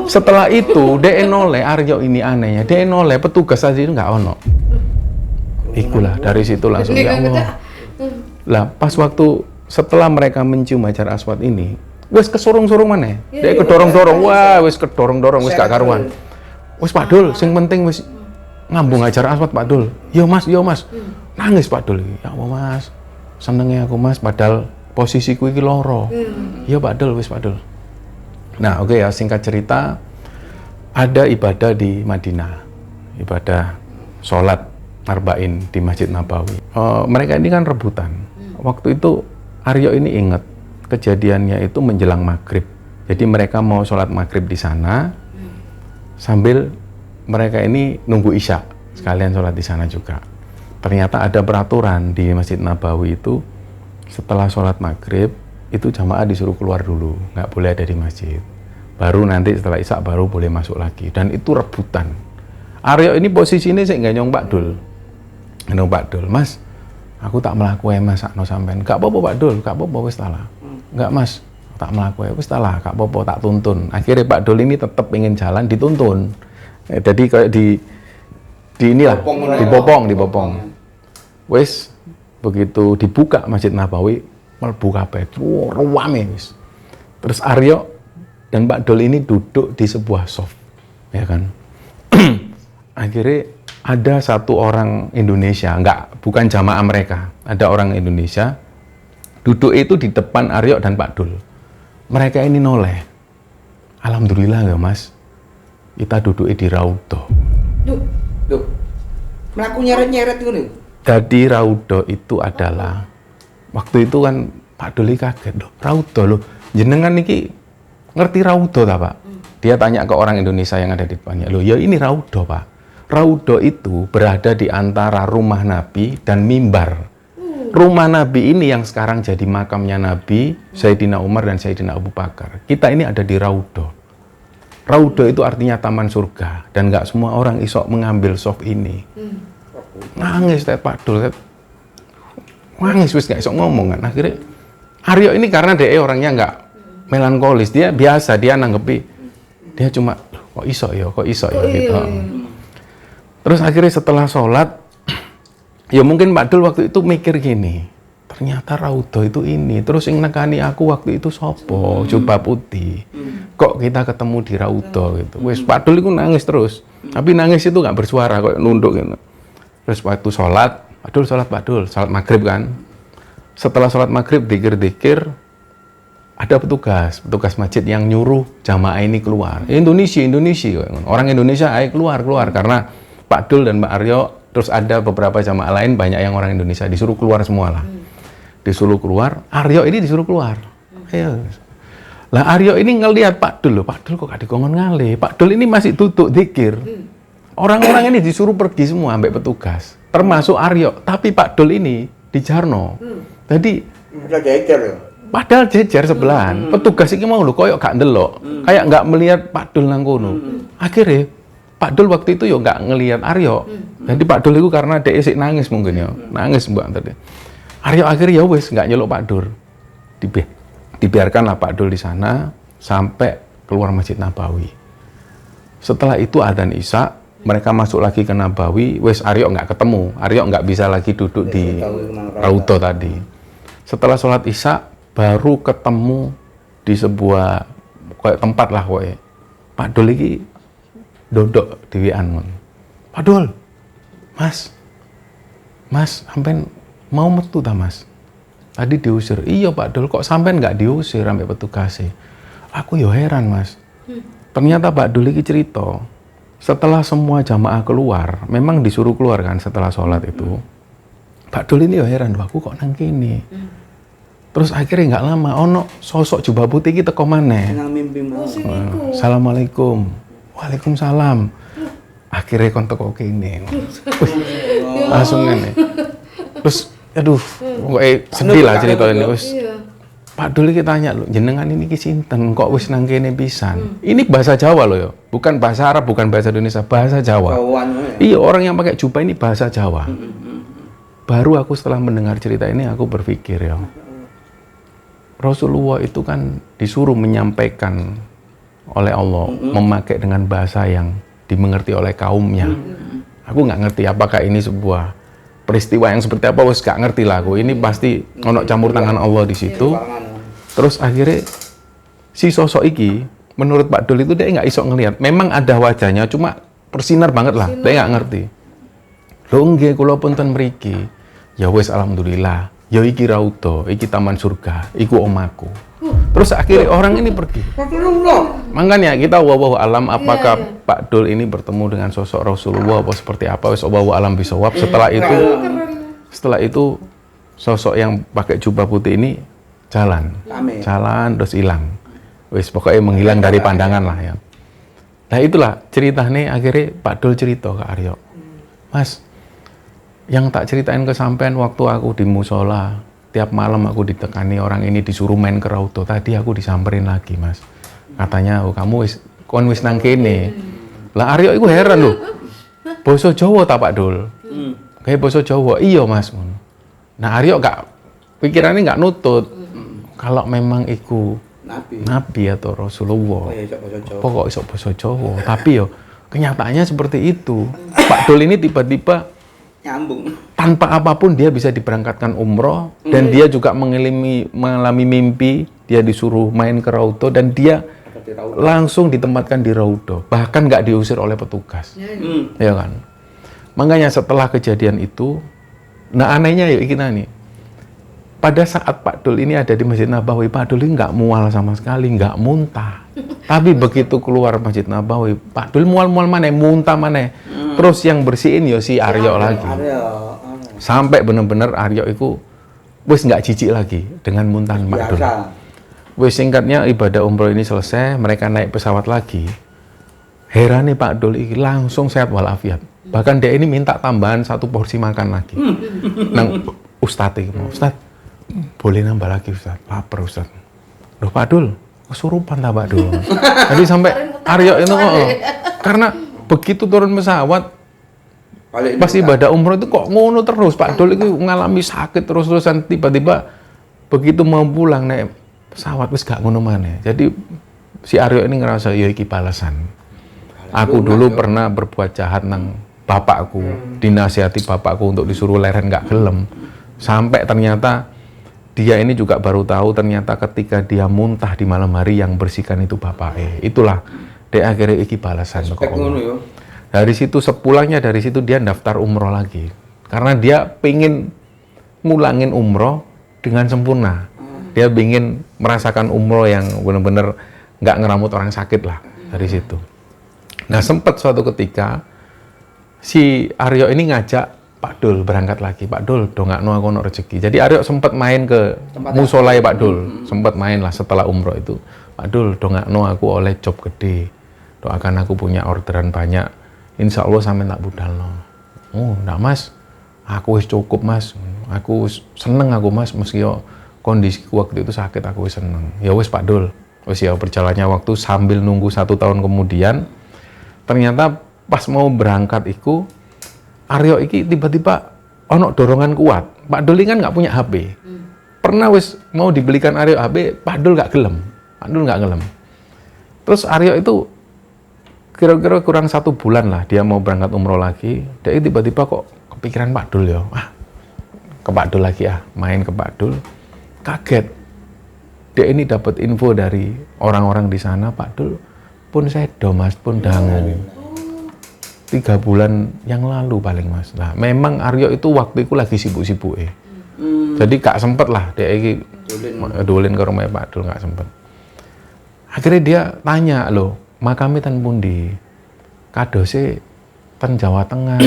Setelah itu, DE0 Aryo ini anehnya. DE0 petugas aja itu nggak ono. Ikulah dari situ langsung ya Allah. Lah pas waktu setelah mereka mencium Hajar Aswad ini, wes kesorong-sorong mana? Dia kedorong-dorong. Wah, wes kedorong-dorong wes gak karuan. Wes Pak Dul, sing penting wes ngambung Hajar Aswad Pak Dul. Yo Mas. Nangis Pak Dul. Ya Allah Mas. Senengnya aku Mas, padahal posisiku iki loro. Iya Pak Dul, wis Pak Dul. Nah, oke ya, singkat cerita, ada ibadah di Madinah. Ibadah sholat arba'in di Masjid Nabawi. Mereka ini kan rebutan. Waktu itu Aryo ini ingat kejadiannya itu menjelang maghrib. Jadi mereka mau sholat maghrib di sana sambil mereka ini nunggu isya sekalian sholat di sana juga. Ternyata ada peraturan di Masjid Nabawi itu setelah sholat maghrib itu jamaah disuruh keluar dulu, nggak boleh ada di masjid. Baru nanti setelah isya baru boleh masuk lagi. Dan itu rebutan. Aryo ini posisinya saya nggak nyong Pak Dul. Nyong Pak Dul, Mas, aku tak melakukan Mas sakno sampean. Gak apa-apa Pak Dul, gak apa-apa wis talah. Enggak Mas, tak melakukan wis talah, gak apa-apa tak tuntun. Akhirnya Pak Dul ini tetap ingin jalan dituntun. Jadi kayak di inilah, dibopong. Wis begitu dibuka Masjid Nabawi, mlebu kabeh. Ruame wis. Terus Aryo dan Pak Dul ini duduk di sebuah soft. ya kan. Akhirnya ada satu orang Indonesia, bukan jamaah mereka, ada orang Indonesia duduk itu di depan Aryo dan Pak Dul. Mereka ini noleh. Alhamdulillah ya Mas, kita duduk di Raudhah. Duh. Melaku nyeret-nyeret itu nih. Jadi Raudhah itu adalah, waktu itu kan Pak Dul kaget, loh Raudhah loh, jenengan niki ngerti Raudhah tak Pak? Dia tanya ke orang Indonesia yang ada di depannya, loh ya ini Raudhah Pak. Raudhah itu berada di antara rumah Nabi dan mimbar. Rumah Nabi ini yang sekarang jadi makamnya Nabi, Sayyidina Umar dan Sayyidina Abu Bakar. Kita ini ada di Raudhah. Raudhah itu artinya taman surga, dan nggak semua orang isok mengambil soft ini. Nangis Pak Dul, nangis wis nggak isok ngomong kan. Akhirnya Aryo ini karena dia orangnya nggak melankolis, dia biasa, dia nanggepi, dia cuma kok iso ya gitu. Terus akhirnya setelah sholat, ya mungkin Pak Dul waktu itu mikir gini, ternyata Raudhah itu ini, terus yang nekani aku waktu itu sopo, jubah putih, kok kita ketemu di Raudhah gitu. Wes Pak Dul itu nangis terus, tapi nangis itu nggak bersuara, kok nunduk gitu. Terus waktu sholat, Pak Dul, sholat maghrib kan. Setelah sholat maghrib, dikir-dikir, ada petugas masjid yang nyuruh jamaah ini keluar. Indonesia, orang Indonesia ayo keluar, karena Pak Dul dan Mbak Aryo, terus ada beberapa jamaah lain, banyak yang orang Indonesia, disuruh keluar semua lah. Disuruh keluar, Aryo ini disuruh keluar. Ayo. Lah Aryo ini ngelihat Pak Dul, Pak Dul kok gak dikongkon ngalih. Pak Dul ini masih duduk zikir. Orang-orang ini disuruh pergi semua sampai petugas, termasuk Aryo. Tapi Pak Dul ini di Jarno. Jadi Udah jejer ya. padahal jejer sebelahan. Petugas ini mau lho koyok gak ndelok. Kayak nggak melihat Pak Dul nang kono. Akhirnya Pak Dul waktu itu ya nggak ngelihat Aryo. Jadi Pak Dul itu karena dia sik nangis mungkin ya. Nangis Mbak tadi. Aryo akhirnya ya wis nggak nyeluk Pak Dul. Dibiarkanlah Pak Dul di sana sampai keluar Masjid Nabawi. Setelah itu adzan Isya, mereka masuk lagi ke Nabawi, wes Aryo nggak ketemu. Aryo nggak bisa lagi duduk di Raudhah tadi. Setelah sholat Isya, baru ketemu di sebuah kayak tempat lah kowe. Pak Dul iki dodok dhewean. Pak Dul, Mas, sampean mau metu ta Mas? Tadi diusir. Iya Pak Dul, kok sampean nggak diusir sampai petugasnya? Aku yo heran Mas. Ternyata Pak Dul iki cerita, setelah semua jamaah keluar, memang disuruh keluar kan setelah sholat itu. Pak Dul ini yo heran, aku kok nang kene. Terus akhirnya nggak lama, ono sosok jubah putih kita teko maneh. Nang mimpi mau. Assalamualaikum. Waalaikumsalam. Akhirnya kon teko kene. Langsung ngene. Terus aduh, pokoknya sedih lah cerita ini. Pak Dul iki tanya lho, jenengan ini ki sinten kok wis nang kene pisan. Ini bahasa Jawa loh ya, bukan bahasa Arab, bukan bahasa Indonesia, bahasa Jawa. Iya, orang yang pakai jubah ini bahasa Jawa. Baru aku setelah mendengar cerita ini aku berpikir ya, Rasulullah itu kan disuruh menyampaikan oleh Allah, memakai dengan bahasa yang dimengerti oleh kaumnya. Aku nggak ngerti apakah ini sebuah peristiwa yang seperti apa, wes gak ngerti lah aku. Ini pasti ono campur tangan Allah di situ. Terus akhirnya si sosok iki, menurut Pak Dul itu dia nggak iso ngelihat. Memang ada wajahnya, cuma bersinar banget lah. Dia nggak ngerti. Lho nggih, kula punten mriki. Ya wes alhamdulillah. Ya iki Raudhah, iki taman surga, iku omaku. Terus akhirnya orang ini pergi. Makanya kita wallahu alam apakah Pak Dul ini bertemu dengan sosok Rasulullah apa seperti apa, wis wallahu alam bisawab. Setelah itu sosok yang pakai jubah putih ini jalan terus hilang. Wis pokoknya menghilang dari pandangan lah ya. Nah itulah ceritanya, akhirnya Pak Dul cerita ke Aryo. Mas, yang tak ceritain ke sampean waktu aku di musola, tiap malam aku ditekani orang ini disuruh main ke Raudhah. Tadi aku disamperin lagi Mas. Katanya, oh kamu wis nang kene. Lah Aryo iku heran loh. Basa Jawa ta Pak Dul? Kayak basa Jawa. Iya Mas. Nah Aryo pikirannya nggak nutut. Kalau memang iku Nabi atau Rasulullah, pokok iso basa Jawa. Tapi yo kenyataannya seperti itu. Pak Dul ini tiba-tiba nyambung. Tanpa apapun dia bisa diberangkatkan umroh dan dia juga mengalami mimpi, dia disuruh main ke Raudhah dan dia langsung ditempatkan di Raudo, bahkan nggak diusir oleh petugas, ya kan? Makanya setelah kejadian itu, nah anehnya ya kita nih, pada saat Pak Dul ini ada di Masjid Nabawi, Pak Dul ini nggak mual sama sekali, nggak muntah. Tapi begitu keluar Masjid Nabawi, Pak Dul mual-mual mana, muntah mana. Terus yang bersihin ya si Aryo lagi. Sampai bener-bener Aryo itu wis nggak jijik lagi dengan muntahan Pak Dul. Wis singkatnya ibadah umroh ini selesai, mereka naik pesawat lagi. Heran nih Pak Dul ini langsung sehat walafiat. Bahkan dia ini minta tambahan 1 porsi makan lagi. Nang Ustadz ini mau, Ustadz boleh nambah lagi Ustadz, lapar Ustadz. Loh Pak Dul, kesurupan tak Pak Dul. Jadi sampai Aryo itu karena begitu turun pesawat, pas ibadah umroh itu kok ngono terus. Pak Dul itu mengalami sakit terus-terusan, tiba-tiba begitu mau pulang naik pesawat wis gak ngono maneh. Jadi si Aryo ini ngerasa ya iki balasan. Aku dulu pernah berbuat jahat nang bapakku, dinasihati bapakku untuk disuruh leren gak gelem. Sampai ternyata dia ini juga baru tahu ternyata ketika dia muntah di malam hari yang bersihkan itu bapaknya. Itulah dia akhirnya iki balasan kok. Dari situ sepulangnya dari situ dia daftar umroh lagi. Karena dia pengen ngulangin umroh dengan sempurna. Dia ingin merasakan umroh yang benar-benar nggak ngeramut orang sakit lah dari situ. Nah sempat suatu ketika si Aryo ini ngajak Pak Dul berangkat lagi. Pak Dul dongakno aku ono rezeki. Jadi Aryo sempat main ke musolai Pak Dul. Sempat main lah setelah umroh itu. Pak Dul dongakno aku oleh job gede. Doakan aku punya orderan banyak. Insya Allah sampai tak budalno. Oh enggak Mas. Aku wis cukup Mas. Aku seneng aku Mas meski yo kondisi waktu itu sakit aku seneng. Ya wes Pak Dul, wes ya berjalannya waktu sambil nunggu 1 tahun kemudian, ternyata pas mau berangkat iku Aryo iki tiba-tiba ono dorongan kuat. Pak Dul ini kan nggak punya HP. Pernah wes mau dibelikan Aryo HP, Pak Dul nggak gelem. Pak Dul nggak gelem. Terus Aryo itu kira-kira kurang 1 bulan lah dia mau berangkat umroh lagi. Dia tiba-tiba kok kepikiran Pak Dul ya. Ke Pak Dul lagi ya, main ke Pak Dul. Kaget, dia ini dapat info dari orang-orang di sana, Pak Dul pun sedo Mas, pun dangu. 3 bulan yang lalu paling Mas. Nah, memang Aryo itu waktu itu lagi sibuk-sibuk jadi gak sempet lah dia ini dolin ke rumah Pak Dul, gak sempet. Akhirnya dia tanya loh, makamnya tan pundi? Kadose tan Jawa Tengah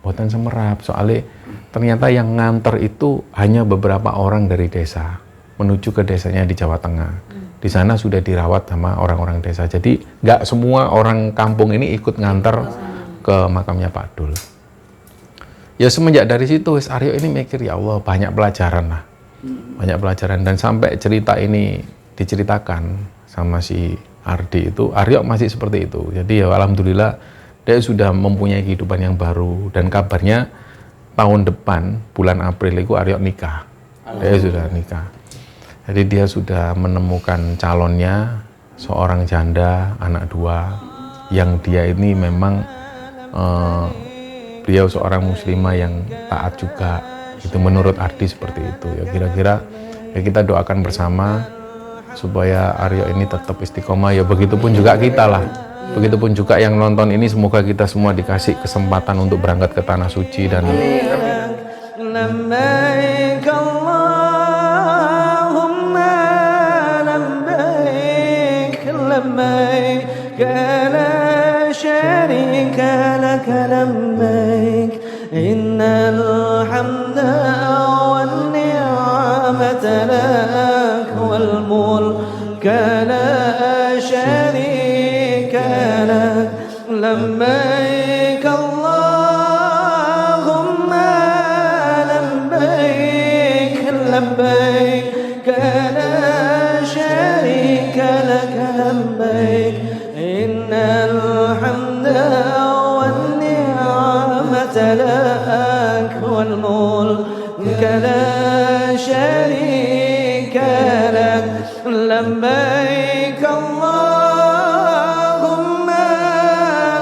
buatan Semerap, soalnya ternyata yang nganter itu hanya beberapa orang dari desa menuju ke desanya di Jawa Tengah. Di sana sudah dirawat sama orang-orang desa. Jadi nggak semua orang kampung ini ikut nganter ke makamnya Pak Dul. Ya semenjak dari situ Aryo ini mikir ya Allah banyak pelajaran lah. Banyak pelajaran dan sampai cerita ini diceritakan sama si Ardi itu, Aryo masih seperti itu. Jadi ya alhamdulillah dia sudah mempunyai kehidupan yang baru dan kabarnya tahun depan bulan April itu Aryo nikah. Dia sudah nikah. Jadi dia sudah menemukan calonnya, seorang janda anak 2 yang dia ini memang beliau seorang muslimah yang taat juga. Itu menurut Ardi seperti itu. Ya kira-kira ya kita doakan bersama supaya Aryo ini tetap istiqomah. Ya begitupun juga kita lah. Begitupun juga yang nonton ini, semoga kita semua dikasih kesempatan untuk berangkat ke Tanah Suci dan لبيك اللهم لبيك لبيك لا شريك لك لبيك إن الحمد والنعمة لك والملك لا شريك لك لبيك اللهم لبيك لبيك لا شريك لك لبيك إن الحمد والنعمة لك والملك لا شريك لك لبيك اللهم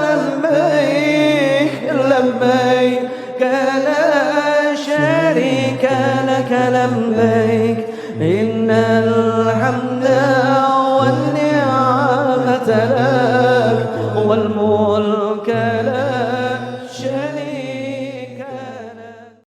لبيك لبيك لا شريك لك لبيك إن